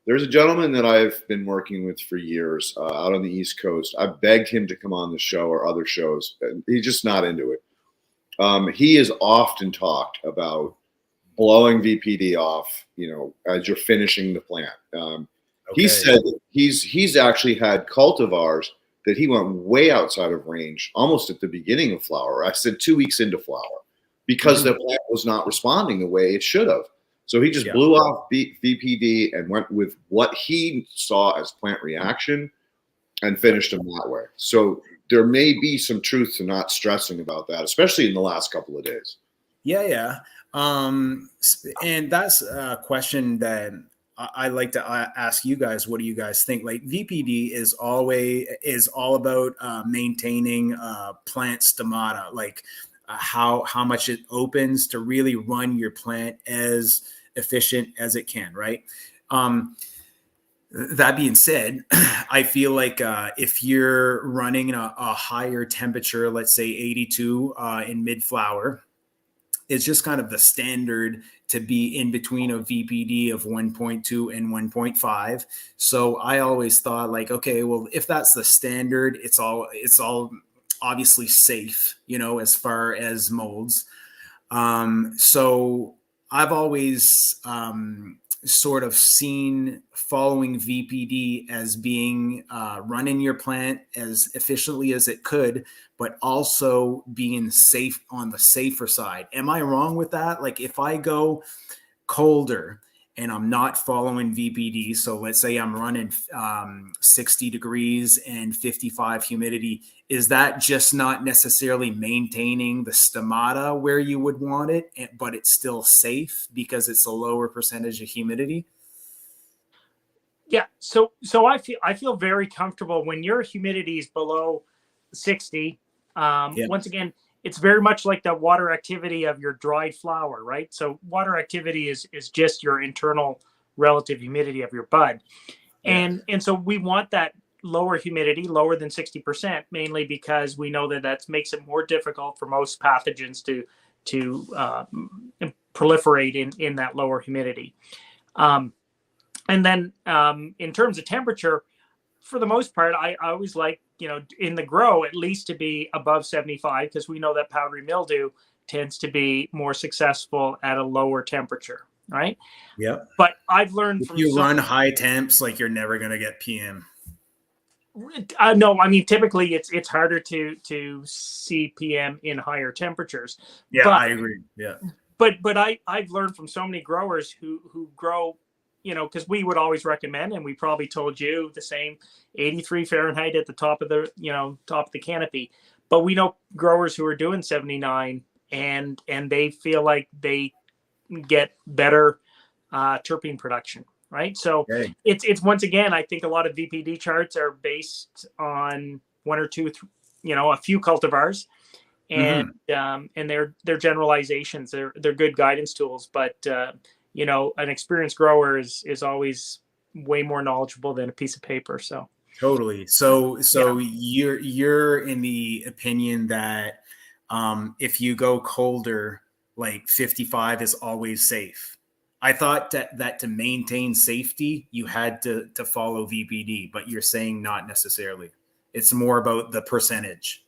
There's a gentleman that I've been working with for years out on the East Coast. I begged him to come on the show or other shows, and he's just not into it. He has often talked about blowing VPD off, as you're finishing the plant. He said that he's actually had cultivars that he went way outside of range, almost at the beginning of flower. I said 2 weeks into flower, because the plant was not responding the way it should have. So he just blew off VPD and went with what he saw as plant reaction and finished them that way. So there may be some truth to not stressing about that, especially in the last couple of days. Yeah. And that's a question that I like to ask you guys. What do you guys think? Like, VPD is all about maintaining plant stomata, like how much it opens to really run your plant as efficient as it can, right? That being said, I feel like if you're running a higher temperature, let's say 82 in mid-flower, it's just kind of the standard to be in between a VPD of 1.2 and 1.5. So I always thought, like, okay, well, if that's the standard, it's all obviously safe, as far as molds. So I've always sort of seen following VPD as being running your plant as efficiently as it could, but also being safe on the safer side. Am I wrong with that? Like, if I go colder and I'm not following VPD, so let's say I'm running 60 degrees and 55 humidity, is that just not necessarily maintaining the stomata where you would want it, but it's still safe because it's a lower percentage of humidity? Yeah. So I feel very comfortable when your humidity is below 60. Once again, it's very much like the water activity of your dried flower, right? So water activity is just your internal relative humidity of your bud. And so we want that lower humidity, lower than 60%, mainly because we know that makes it more difficult for most pathogens to proliferate in that lower humidity. And then in terms of temperature, for the most part, I always like, in the grow, at least to be above 75, because we know that powdery mildew tends to be more successful at a lower temperature, right? Yeah. But I've learned if you run high temps, like, you're never going to get PM. No, I mean, typically it's harder to see PM in higher temperatures. Yeah, but I agree. Yeah. But I've learned from so many growers who grow, because we would always recommend, and we probably told you the same, 83 Fahrenheit at the top of the canopy. But we know growers who are doing 79 and they feel like they get better terpene production, right? So it's once again, I think a lot of VPD charts are based on one or two, a few cultivars, and they're generalizations. They're good guidance tools, but an experienced grower is always way more knowledgeable than a piece of paper. So totally. So you're in the opinion that if you go colder, like 55 is always safe. I thought that to maintain safety, you had to follow VPD, but you're saying not necessarily. It's more about the percentage,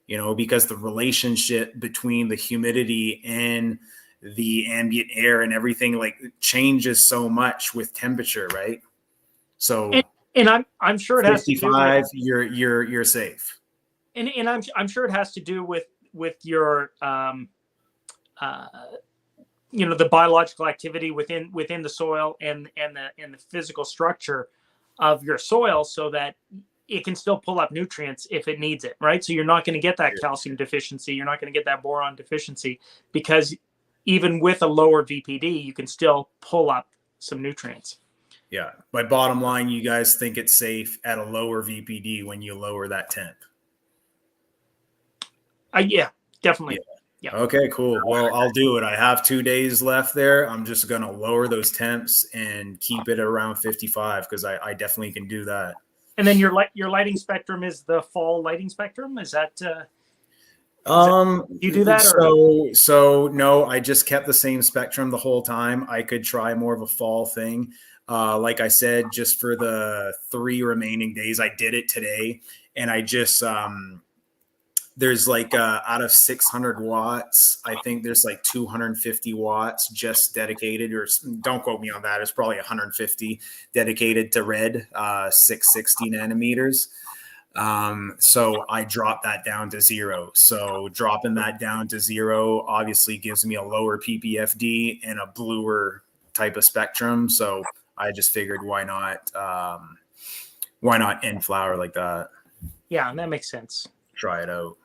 because the relationship between the humidity and the ambient air and everything, like, changes so much with temperature, right? So and I'm sure it has 55, to do with, you're safe. And I'm sure it has to do with your the biological activity within the soil and the physical structure of your soil, so that it can still pull up nutrients if it needs it, right? So you're not going to get that calcium deficiency. You're not going to get that boron deficiency, because even with a lower VPD, you can still pull up some nutrients. Yeah. But bottom line, you guys think it's safe at a lower VPD when you lower that temp? Yeah, definitely. Yeah. Okay, cool. Well, I'll do it. I have 2 days left there. I'm just going to lower those temps and keep it around 55, because I definitely can do that. And then your lighting spectrum is the fall lighting spectrum. Is that you do that? So no, I just kept the same spectrum the whole time. I could try more of a fall thing. Like I said, just for the 3 remaining days, I did it today, and I just there's like out of 600 watts, I think there's like 250 watts just dedicated, or don't quote me on that. It's probably 150 dedicated to red, 660 nanometers. So I dropped that down to 0. So dropping that down to 0 obviously gives me a lower PPFD and a bluer type of spectrum. So I just figured, why not end flower like that? Yeah, that makes sense. Try it out.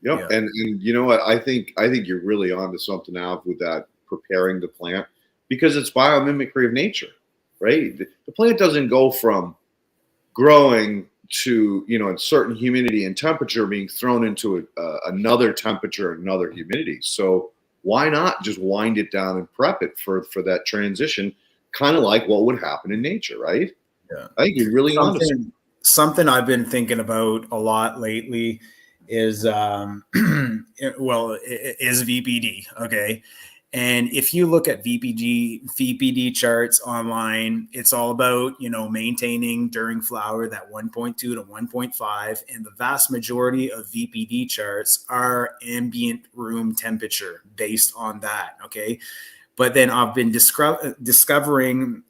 Yep. Yeah. And you know what? I think you're really onto something now with that, preparing the plant, because it's biomimicry of nature, right? The plant doesn't go from growing to, in certain humidity and temperature being thrown into another temperature, another humidity. So why not just wind it down and prep it for that transition, kind of like what would happen in nature, right? Yeah. I think you're really onto something I've been thinking about a lot lately is VPD. Okay. And if you look at VPD charts online, it's all about, maintaining during flower that 1.2 to 1.5. And the vast majority of VPD charts are ambient room temperature based on that. Okay. But then I've been discovering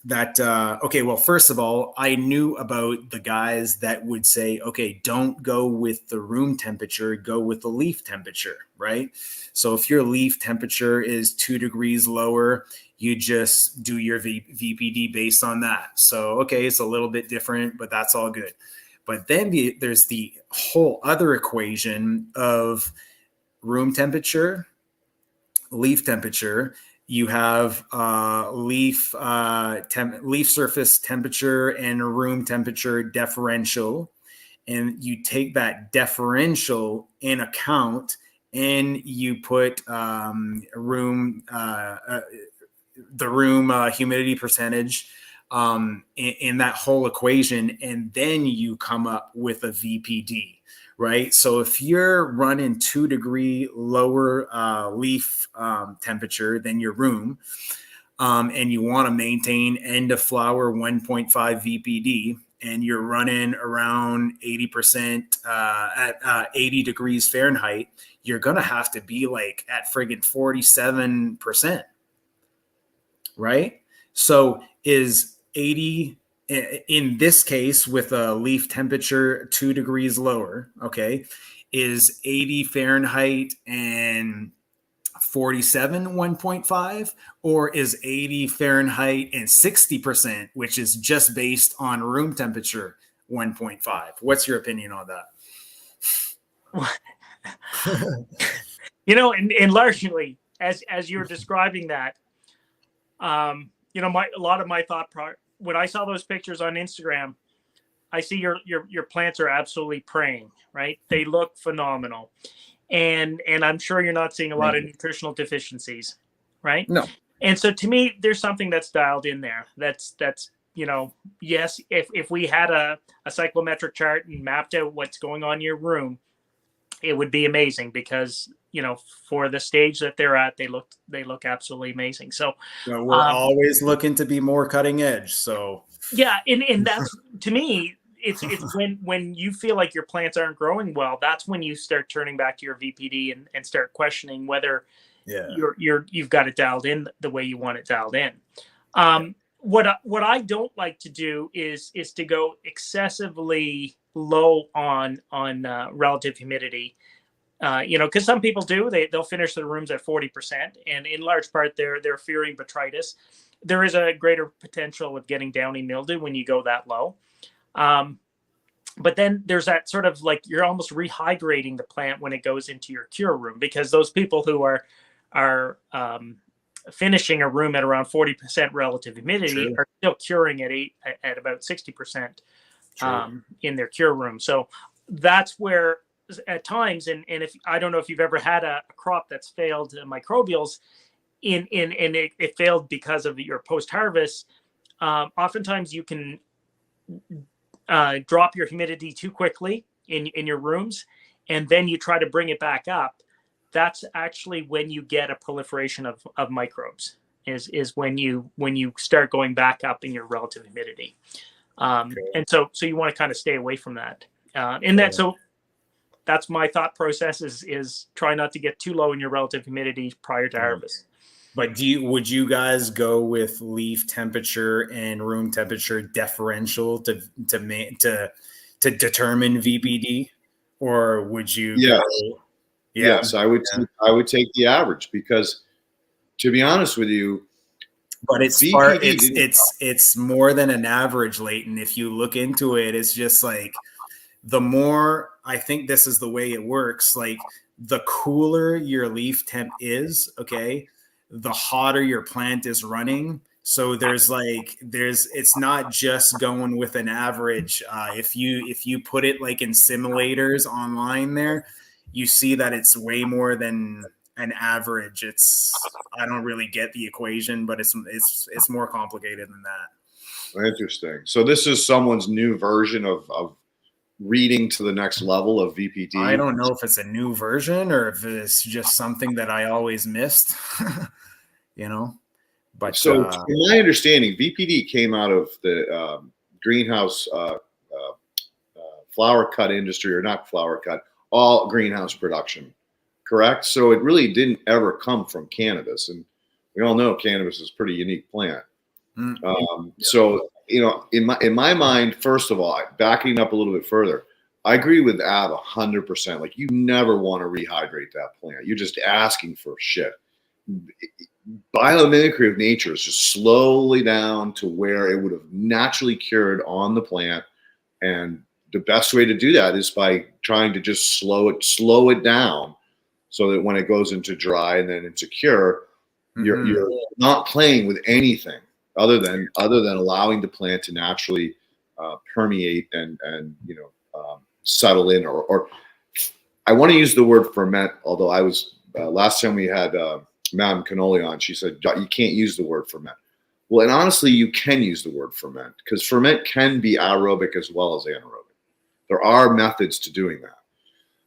that, well, first of all, I knew about the guys that would say, okay, don't go with the room temperature, go with the leaf temperature, right? So if your leaf temperature is 2 degrees lower, you just do your VPD based on that. So, okay, it's a little bit different, but that's all good. But then there's the whole other equation of room temperature, leaf temperature. You have leaf surface temperature and room temperature differential, and you take that differential in account, and you put the room humidity percentage in that whole equation, and then you come up with a VPD. Right. So if you're running 2 degree lower leaf temperature than your room, and you want to maintain end of flower 1.5 VPD, and you're running around 80% at 80 degrees Fahrenheit, you're going to have to be like at friggin' 47%. Right. So is 80 in this case, with a leaf temperature 2 degrees lower, okay, is 80 Fahrenheit and 47 1.5, or is 80 Fahrenheit and 60%, which is just based on room temperature 1.5? What's your opinion on that? And largely, as you're describing that, a lot of my thought when I saw those pictures on Instagram, I see your plants are absolutely praying, right? They look phenomenal. And I'm sure you're not seeing a lot of nutritional deficiencies, right? No. And so to me, there's something that's dialed in there. That's yes, if we had a cyclometric chart and mapped out what's going on in your room, it would be amazing, because for the stage that they're at, they look absolutely amazing. So we're always looking to be more cutting edge. So yeah, and that's, to me, it's when you feel like your plants aren't growing well, that's when you start turning back to your VPD and start questioning whether you've got it dialed in the way you want it dialed in. What I don't like to do is to go excessively low on relative humidity. Because some people they'll finish their rooms at 40%, and in large part they're fearing botrytis. There is a greater potential of getting downy mildew when you go that low. but then there's that sort of like you're almost rehydrating the plant when it goes into your cure room, because those people who are finishing a room at around 40% relative humidity are still curing at about 60% in their cure room. So that's where at times, and if I don't know if you've ever had a crop that's failed microbials and it failed because of your post-harvest, oftentimes you can drop your humidity too quickly in your rooms, and then you try to bring it back up. That's actually when you get a proliferation of microbes, is when you start going back up in your relative humidity. And so you want to kind of stay away from that. So that's my thought process is try not to get too low in your relative humidity prior to harvest. But would you guys go with leaf temperature and room temperature differential to determine VPD, or would you? Yes. Yes, I would take the average, because to be honest with you, but it's more than an average, Leighton. If you look into it, it's just like the more, I think this is the way it works. Like the cooler your leaf temp is, okay, the hotter your plant is running. So it's not just going with an average. If you put it like in simulators online there, you see that it's way more than an average. I don't really get the equation, but it's more complicated than that. Interesting. So this is someone's new version of reading to the next level of VPD. I don't know if it's a new version or if it's just something that I always missed, But so, in my understanding, VPD came out of the greenhouse flower cut industry, or not flower cut, all greenhouse production, correct? So it really didn't ever come from cannabis, and we all know cannabis is a pretty unique plant. So in my mind, first of all, backing up a little bit further, I agree with Av 100%. Like, you never want to rehydrate that plant. You're just asking for shit. Biomimicry of nature is just slowly down to where it would have naturally cured on the plant, and the best way to do that is by trying to just slow it down, so that when it goes into dry and then into cure, you're not playing with anything other than allowing the plant to naturally permeate and settle in, or I want to use the word ferment, although I was last time we had Madame Cannoli on, she said you can't use the word ferment. Well, and honestly, you can use the word ferment, because ferment can be aerobic as well as anaerobic. There are methods to doing that.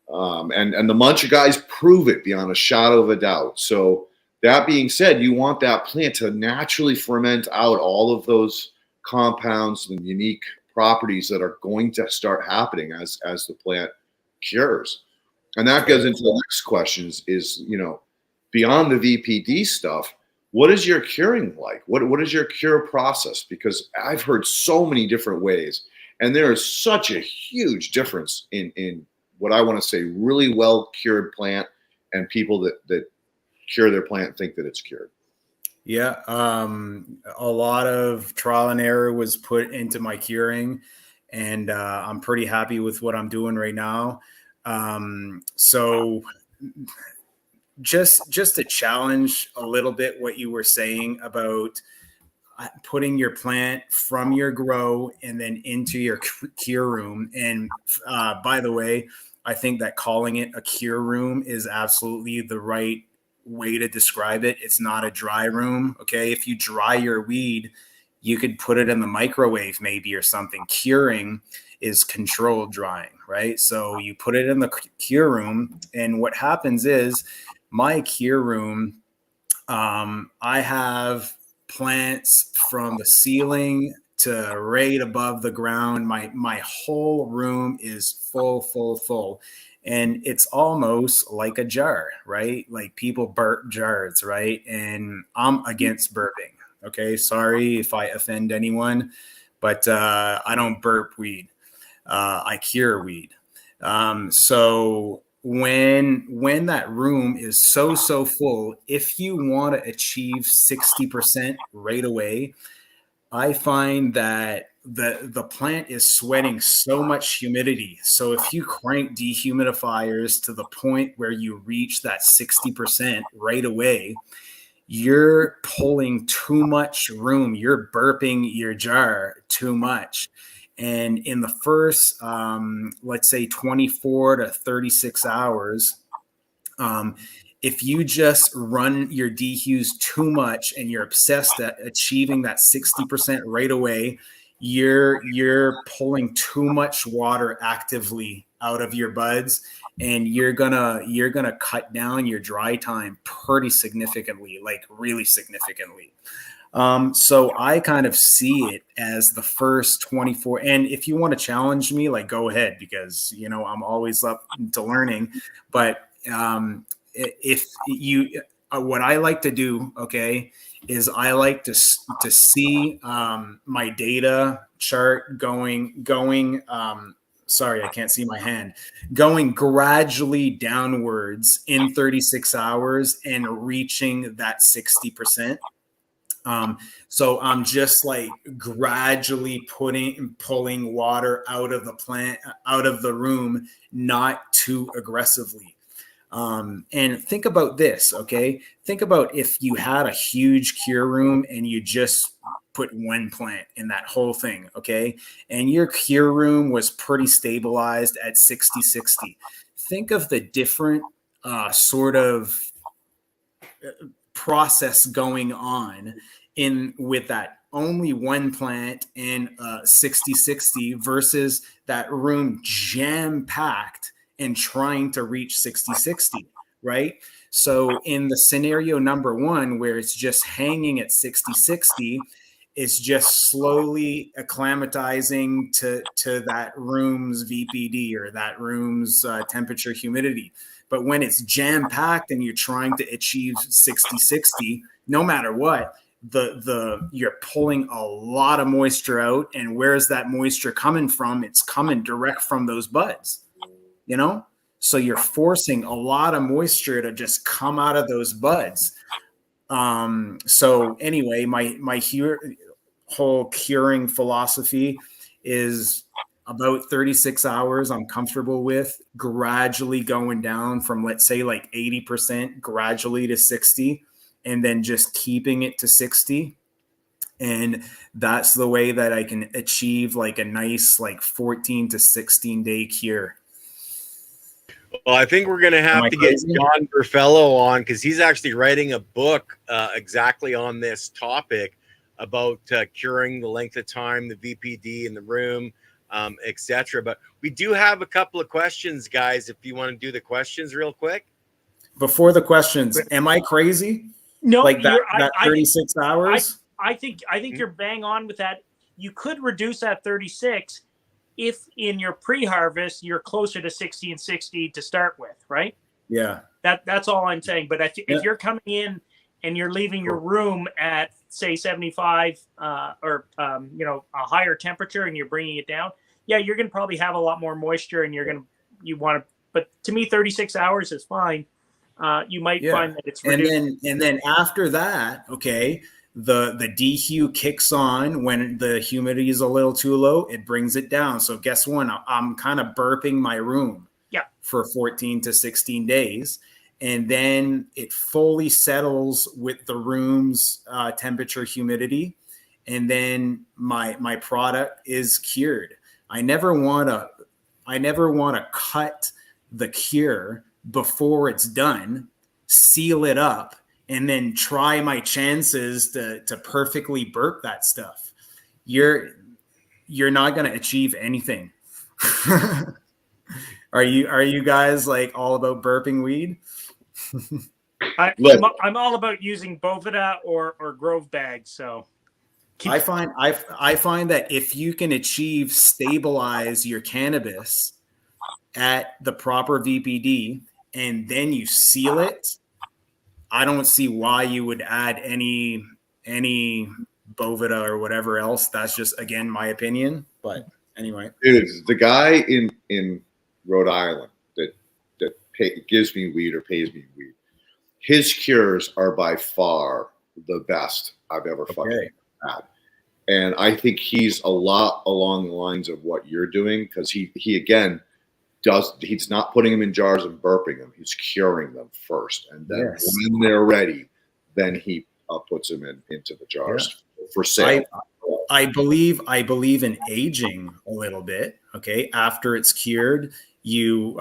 And the Muncher guys prove it beyond a shadow of a doubt. So that being said, you want that plant to naturally ferment out all of those compounds and unique properties that are going to start happening as the plant cures. And that goes into the next questions is, beyond the VPD stuff, what is your curing like? What is your cure process? Because I've heard so many different ways, and there is such a huge difference in what I want to say really well cured plant and people that cure their plant and think that it's cured. Yeah, a lot of trial and error was put into my curing, and I'm pretty happy with what I'm doing right now. So just to challenge a little bit what you were saying about putting your plant from your grow and then into your cure room. And by the way, I think that calling it a cure room is absolutely the right way to describe it. It's not a dry room. Okay. If you dry your weed, you could put it in the microwave maybe or something. Curing is controlled drying, right? So you put it in the cure room, and what happens is my cure room, I have plants from the ceiling to right above the ground. My whole room is full. And it's almost like a jar, right? Like people burp jars, right? And I'm against burping. Okay. Sorry if I offend anyone, but I don't burp weed. I cure weed. So when that room is so full, if you want to achieve 60% right away, I find that the plant is sweating so much humidity. So if you crank dehumidifiers to the point where you reach that 60% right away, you're pulling too much room. You're burping your jar too much. And in the first, let's say 24 to 36 hours, if you just run your dehus too much and you're obsessed at achieving that 60% right away, you're pulling too much water actively out of your buds, and you're gonna cut down your dry time pretty significantly, like really significantly. So I kind of see it as the first 24. And if you want to challenge me, like, go ahead, because I'm always up to learning. But if you, what I like to do, okay, is I like to see my data chart going. Sorry, I can't see my hand. Going gradually downwards in 36 hours and reaching that 60%. So I'm just like gradually pulling water out of the plant, out of the room, not too aggressively. And think about this, okay? Think about if you had a huge cure room and you just put one plant in that whole thing, okay? And your cure room was pretty stabilized at 60-60. Think of the different sort of process going on with that only one plant in 60-60 versus that room jam-packed and trying to reach 60-60, right? So in the scenario number one, where it's just hanging at 60-60, it's just slowly acclimatizing to that room's VPD or that room's temperature humidity. But when it's jam-packed and you're trying to achieve 60-60, no matter what, you're pulling a lot of moisture out. And where's that moisture coming from? It's coming direct from those buds, So you're forcing a lot of moisture to just come out of those buds. So anyway, my whole curing philosophy is about 36 hours I'm comfortable with, gradually going down from, let's say, like 80% gradually to 60, and then just keeping it to 60. And that's the way that I can achieve like a nice, like 14 to 16 day cure. Well, I think we're going to have to get John Burfello on, because he's actually writing a book exactly on this topic about curing, the length of time, the VPD in the room, etc. But we do have a couple of questions, guys, if you want to do the questions real quick. Before the questions, am I crazy? No, like that 36 hours? I think you're bang on with that. You could reduce that 36 if in your pre-harvest you're closer to 60 and 60 to start with, right? Yeah. That's all I'm saying. But if you're coming in and you're leaving your room at, say, 75 or a higher temperature, and you're bringing it down, yeah, you're going to probably have a lot more moisture, and you want to. But to me, 36 hours is fine. You might find that it's reduced. And then after that, okay, the dehu kicks on when the humidity is a little too low. It brings it down. So guess what? I'm kind of burping my room for 14 to 16 days. And then it fully settles with the room's temperature, humidity. And then my product is cured. I never want to cut the cure before it's done, seal it up, and then try my chances to perfectly burp that stuff. You're not going to achieve anything. Are you guys like all about burping weed? I'm all about using Boveda or Grove bags. So I find that if you can stabilize your cannabis at the proper VPD and then you seal it, I don't see why you would add any Boveda or whatever else. That's just, again, my opinion. But anyway, it's the guy in Rhode Island that gives me weed or pays me weed. His cures are by far the best I've ever fucking had. And I think he's a lot along the lines of what you're doing, because he again he's not putting them in jars and burping them. He's curing them first, and then when they're ready, then he puts them into the jars for sale. I believe in aging a little bit. Okay, after it's cured, you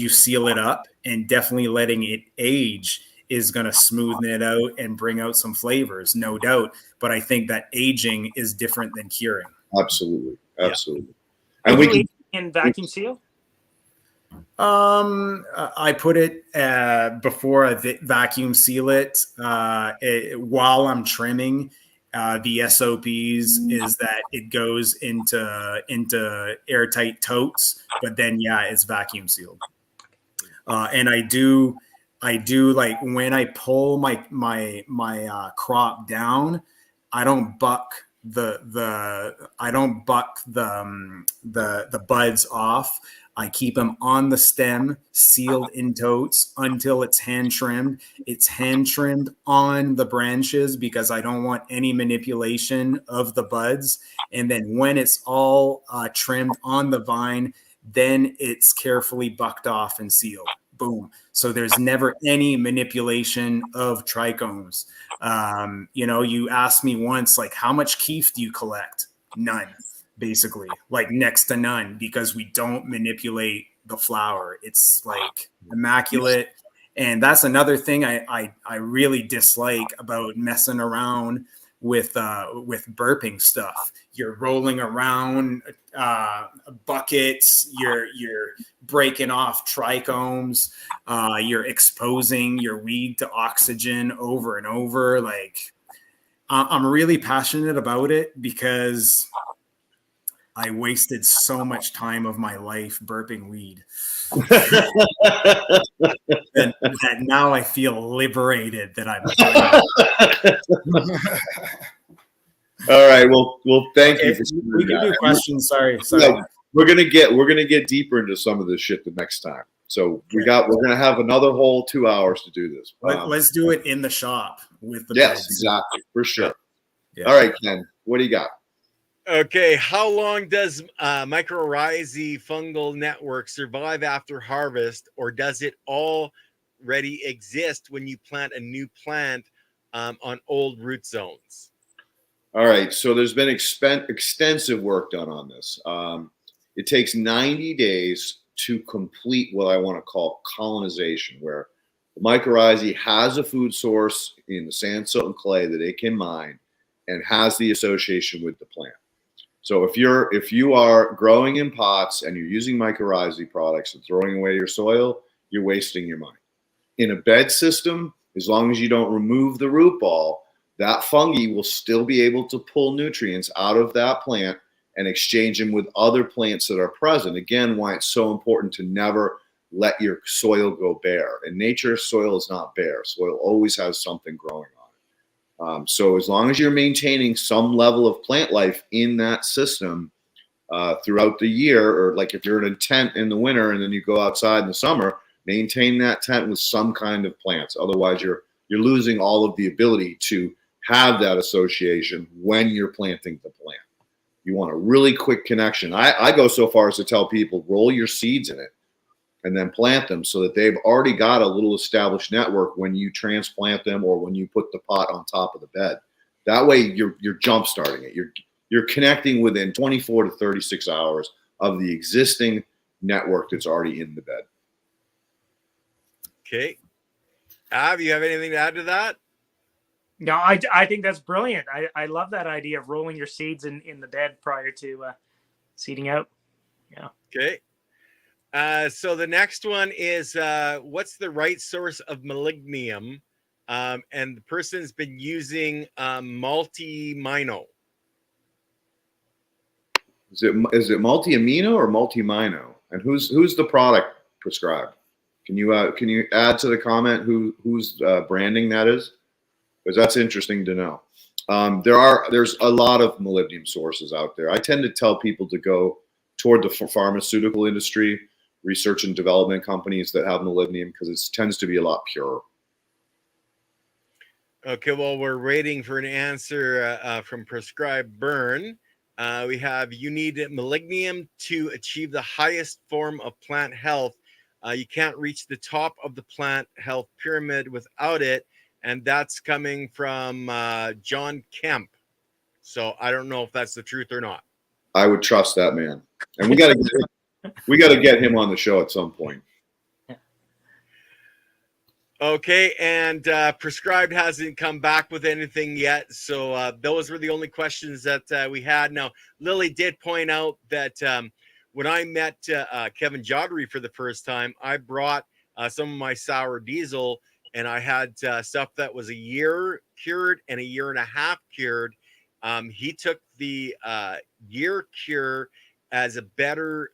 seal it up, and definitely letting it age is going to smoothen it out and bring out some flavors, no doubt. But I think that aging is different than curing. Absolutely. Yeah. And we can in vacuum seal. I put it before I vacuum seal it. While I'm trimming, the SOPs is that it goes into airtight totes, but then it's vacuum sealed. And I do like when I pull my crop down, I don't buck the buds off. I keep them on the stem, sealed in totes until it's hand trimmed. It's hand trimmed on the branches because I don't want any manipulation of the buds. And then when it's all trimmed on the vine, then it's carefully bucked off and sealed. Boom. So there's never any manipulation of trichomes. You asked me once, like, how much keef do you collect? None. Basically, like next to none, because we don't manipulate the flower. It's like immaculate. And that's another thing I really dislike about messing around with burping stuff. You're rolling around buckets, you're breaking off trichomes, you're exposing your weed to oxygen over and over. Like, I'm really passionate about it because I wasted so much time of my life burping weed. that now I feel liberated that I'm doing it. All right. Well, thank you. We can do questions. Sorry. Yeah, we're gonna get deeper into some of this shit the next time. So we're gonna have another whole 2 hours to do this. Let's do it in the shop with the yes, beds. exactly, for sure. Yeah. All right, Ken, what do you got? Okay, how long does mycorrhizae fungal network survive after harvest, or does it already exist when you plant a new plant on old root zones? All right, so there's been extensive work done on this. It takes 90 days to complete what I want to call colonization, where the mycorrhizae has a food source in the sand, silt, and clay that it can mine and has the association with the plant. So if you are growing in pots and you're using mycorrhizae products and throwing away your soil, you're wasting your money. In a bed system, as long as you don't remove the root ball, that fungi will still be able to pull nutrients out of that plant and exchange them with other plants that are present. Again, why it's so important to never let your soil go bare. In nature, soil is not bare. Soil always has something growing on it. So as long as you're maintaining some level of plant life in that system throughout the year, or like if you're in a tent in the winter and then you go outside in the summer, maintain that tent with some kind of plants. Otherwise, you're losing all of the ability to have that association when you're planting the plant. You want a really quick connection. I go so far as to tell people, roll your seeds in it and then plant them so that they've already got a little established network when you transplant them or when you put the pot on top of the bed. That way you're jump starting it. You're connecting within 24 to 36 hours of the existing network that's already in the bed. Okay. Av, you have anything to add to that? No, I think that's brilliant. I love that idea of rolling your seeds in the bed prior to seeding out. Yeah. Okay. So the next one is what's the right source of molybdenum? And the person's been using multi-mino. Is it multi-amino or multi-mino? And who's the product prescribed? Can you add to the comment whose branding that is? Because that's interesting to know. There's a lot of molybdenum sources out there. I tend to tell people to go toward the pharmaceutical industry, research and development companies that have molybdenum, because it tends to be a lot purer. Okay, well, we're waiting for an answer from Prescribed Burn. We have, you need molybdenum to achieve the highest form of plant health. You can't reach the top of the plant health pyramid without it. And that's coming from John Kemp. So I don't know if that's the truth or not. I would trust that man. And we got to get him on the show at some point. Okay, and Prescribed hasn't come back with anything yet. So those were the only questions that we had. Now, Lily did point out that when I met Kevin Joddery for the first time, I brought some of my sour diesel, and I had stuff that was a year cured and a year and a half cured. He took the year cure as a better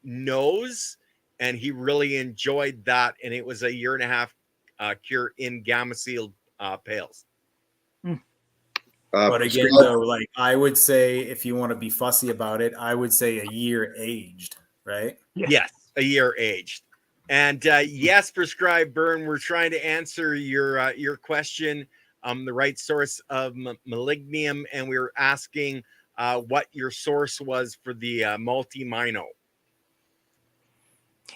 nose, and he really enjoyed that. And it was a year and a half cure in gamma sealed pails. But again, though, like I would say, if you want to be fussy about it, I would say a year aged, right? Yes, a year aged. And yes, Prescribed Burn, we're trying to answer your question, the right source of molybdenum, and we were asking what your source was for the multi-mino.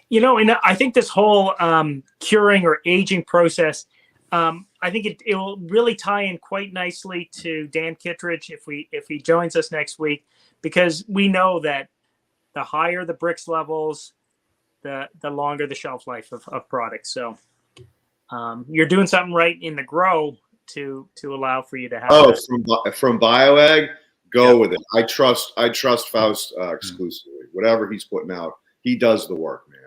You know, and I think this whole curing or aging process, I think it will really tie in quite nicely to Dan Kittredge if he joins us next week, because we know that the higher the bricks levels, the longer the shelf life of products. So you're doing something right in the grow to allow for you to have. From BioAg, go with it. I trust Faust exclusively. Whatever he's putting out, he does the work, man.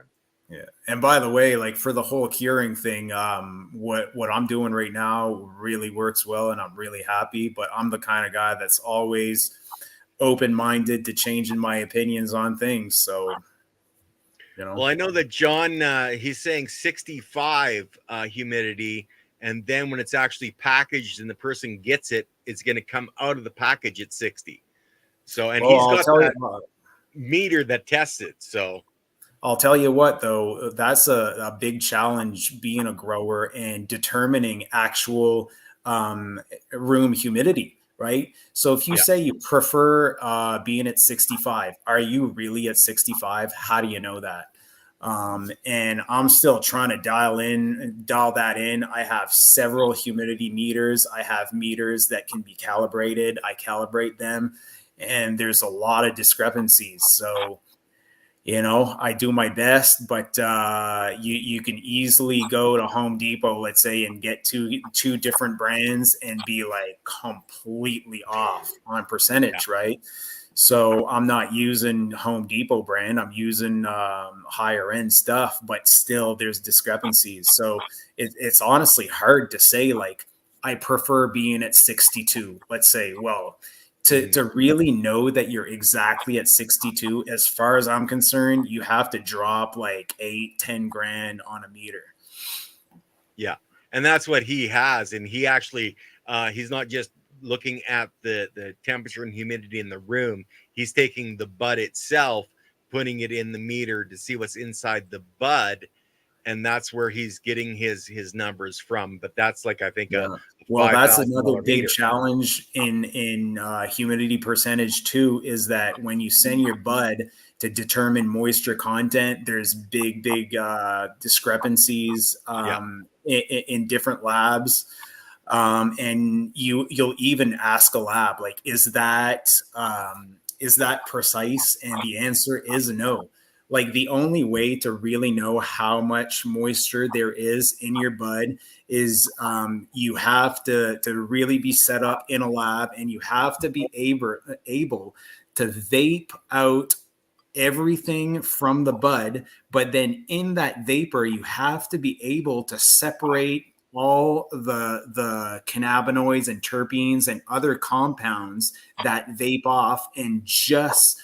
Yeah. And by the way, like for the whole curing thing, what I'm doing right now really works well, and I'm really happy. But I'm the kind of guy that's always open-minded to changing my opinions on things. So, you know. Well, I know that John, he's saying 65 humidity, and then when it's actually packaged and the person gets it, it's going to come out of the package at 60. So, and he's got that meter that tests it. So. I'll tell you what, though, that's a big challenge being a grower and determining actual room humidity, right? So if you say you prefer being at 65, are you really at 65? How do you know that? And I'm still trying to dial that in. I have several humidity meters. I have meters that can be calibrated. I calibrate them, and there's a lot of discrepancies. So, you know, I do my best, but you can easily go to Home Depot, let's say, and get two different brands and be like completely off on percentage, right? So I'm not using Home Depot brand. I'm using higher end stuff, but still there's discrepancies. So it's honestly hard to say, like, I prefer being at 62, let's say. Well, to really know that you're exactly at 62, as far as I'm concerned, you have to drop like 8-10 grand on a meter. Yeah. And that's what he has. And he actually, he's not just looking at the temperature and humidity in the room. He's taking the bud itself, putting it in the meter to see what's inside the bud. And that's where he's getting his numbers from. But that's like, I think, well, that's another big challenge in humidity percentage too, is that when you send your bud to determine moisture content, there's big discrepancies in different labs. And you'll even ask a lab, like, is that precise? And the answer is no. Like, the only way to really know how much moisture there is in your bud is you have to really be set up in a lab, and you have to be able to vape out everything from the bud. But then in that vapor, you have to be able to separate all the cannabinoids and terpenes and other compounds that vape off, and just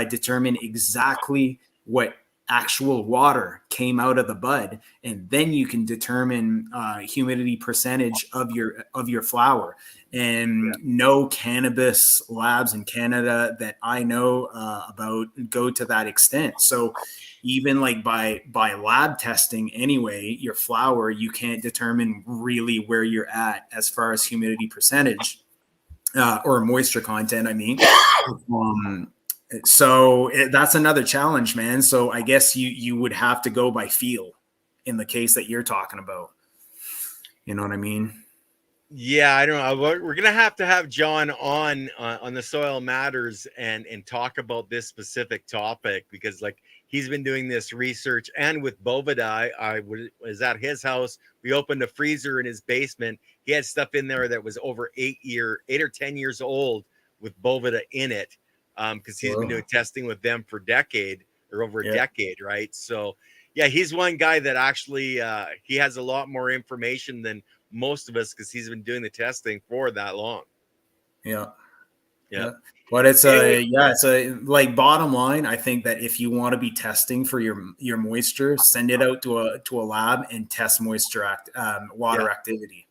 determine exactly what actual water came out of the bud, and then you can determine humidity percentage of your flower. And no cannabis labs in Canada that I know about go to that extent. So even like by lab testing anyway, your flower, you can't determine really where you're at as far as humidity percentage or moisture content, I mean. That's another challenge, man. So I guess you would have to go by feel in the case that you're talking about. You know what I mean? Yeah, I don't know. We're gonna have to have John on the Soil Matters and talk about this specific topic, because like he's been doing this research. And with Bovida, I was at his house. We opened a freezer in his basement. He had stuff in there that was over 8 or 10 years old with Bovida in it, because he's been doing testing with them for over a decade, right? So yeah, he's one guy that actually he has a lot more information than most of us, because he's been doing the testing for that long. Yeah. But it's like bottom line, I think that if you want to be testing for your moisture, send it out to a lab and test moisture water activity.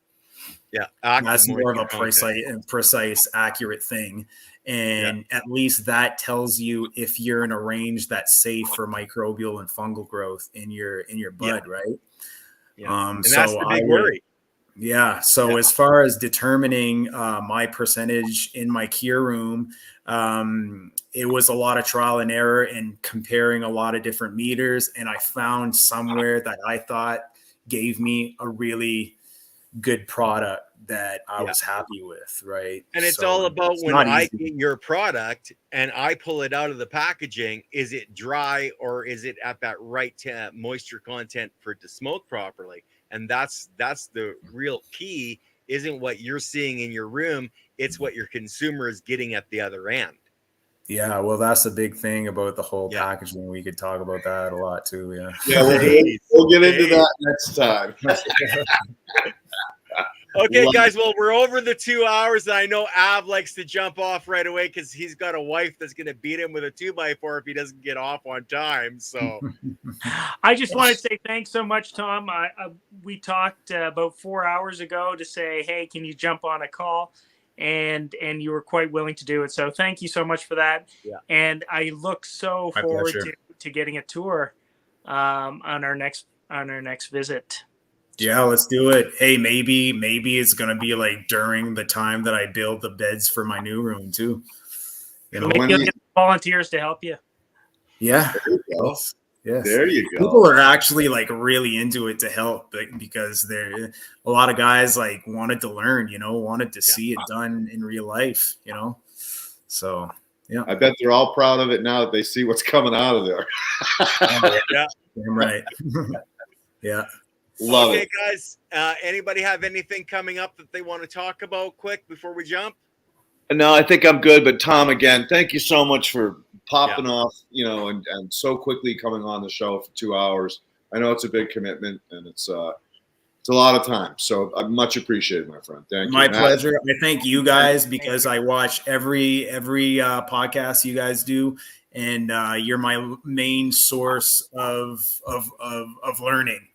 Yeah, that's more of a precise, accurate thing. And at least that tells you if you're in a range that's safe for microbial and fungal growth in your bud, right? Yeah. And that's the big worry. Yeah. So as far as determining my percentage in my cure room, it was a lot of trial and error and comparing a lot of different meters. And I found somewhere that I thought gave me a really good product that I was happy with. Right. And it's all about when I get your product and I pull it out of the packaging, is it dry or is it at that right moisture content for it to smoke properly? And that's the real key. Isn't what you're seeing in your room, it's what your consumer is getting at the other end. Yeah, well, that's the big thing about the whole packaging. We could talk about that a lot too. Yeah, we'll get into that next time. Okay, guys. Well, we're over the 2 hours, and I know Av likes to jump off right away because he's got a wife that's going to beat him with a 2x4 if he doesn't get off on time. So, I just want to say thanks so much, Tom. We talked about 4 hours ago to say, hey, can you jump on a call? And you were quite willing to do it. So thank you so much for that. Yeah. And I look so forward to getting a tour on our next visit. Yeah, let's do it. Hey, maybe it's gonna be like during the time that I build the beds for my new room too. You know, maybe you'll get volunteers to help you. Yeah. There you go. Yes. There you go. People are actually like really into it to help, because there a lot of guys like wanted to learn, wanted to see it done in real life, So yeah. I bet they're all proud of it now that they see what's coming out of there. Yeah. Damn right. Yeah. Love it. Okay, guys. Anybody have anything coming up that they want to talk about quick before we jump? No, I think I'm good. But Tom, again, thank you so much for popping off, and so quickly coming on the show for 2 hours. I know it's a big commitment, and it's a lot of time. So I much appreciated, my friend. Thank you. My pleasure. I thank you guys because I watch every podcast you guys do, and you're my main source of learning.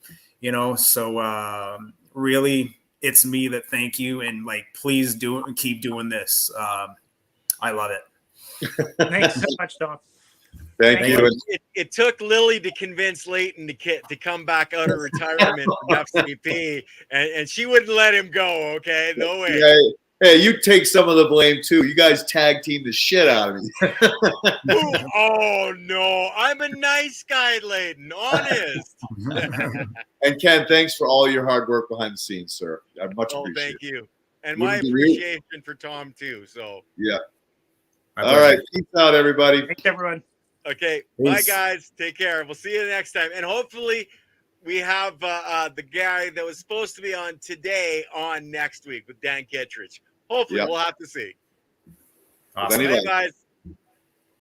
So really, it's me that thank you, and like, please keep doing this. I love it. Thanks so much, Tom. Thank you. It took Lily to convince Leighton to come back out of retirement from FCP, and she wouldn't let him go. Okay, no way. Yeah, hey, you take some of the blame too. You guys tag team the shit out of me. Oh no, I'm a nice guy, Leighton. Honest. And Ken, thanks for all your hard work behind the scenes, sir. I much appreciate it. Thank you, and my appreciation for Tom too. So yeah. All right, peace out, everybody. Thanks, everyone. Okay, bye guys. Take care. We'll see you next time, and hopefully we have the guy that was supposed to be on today on next week with Dan Kittredge. Hopefully, we'll have to see. Awesome. Bye, guys.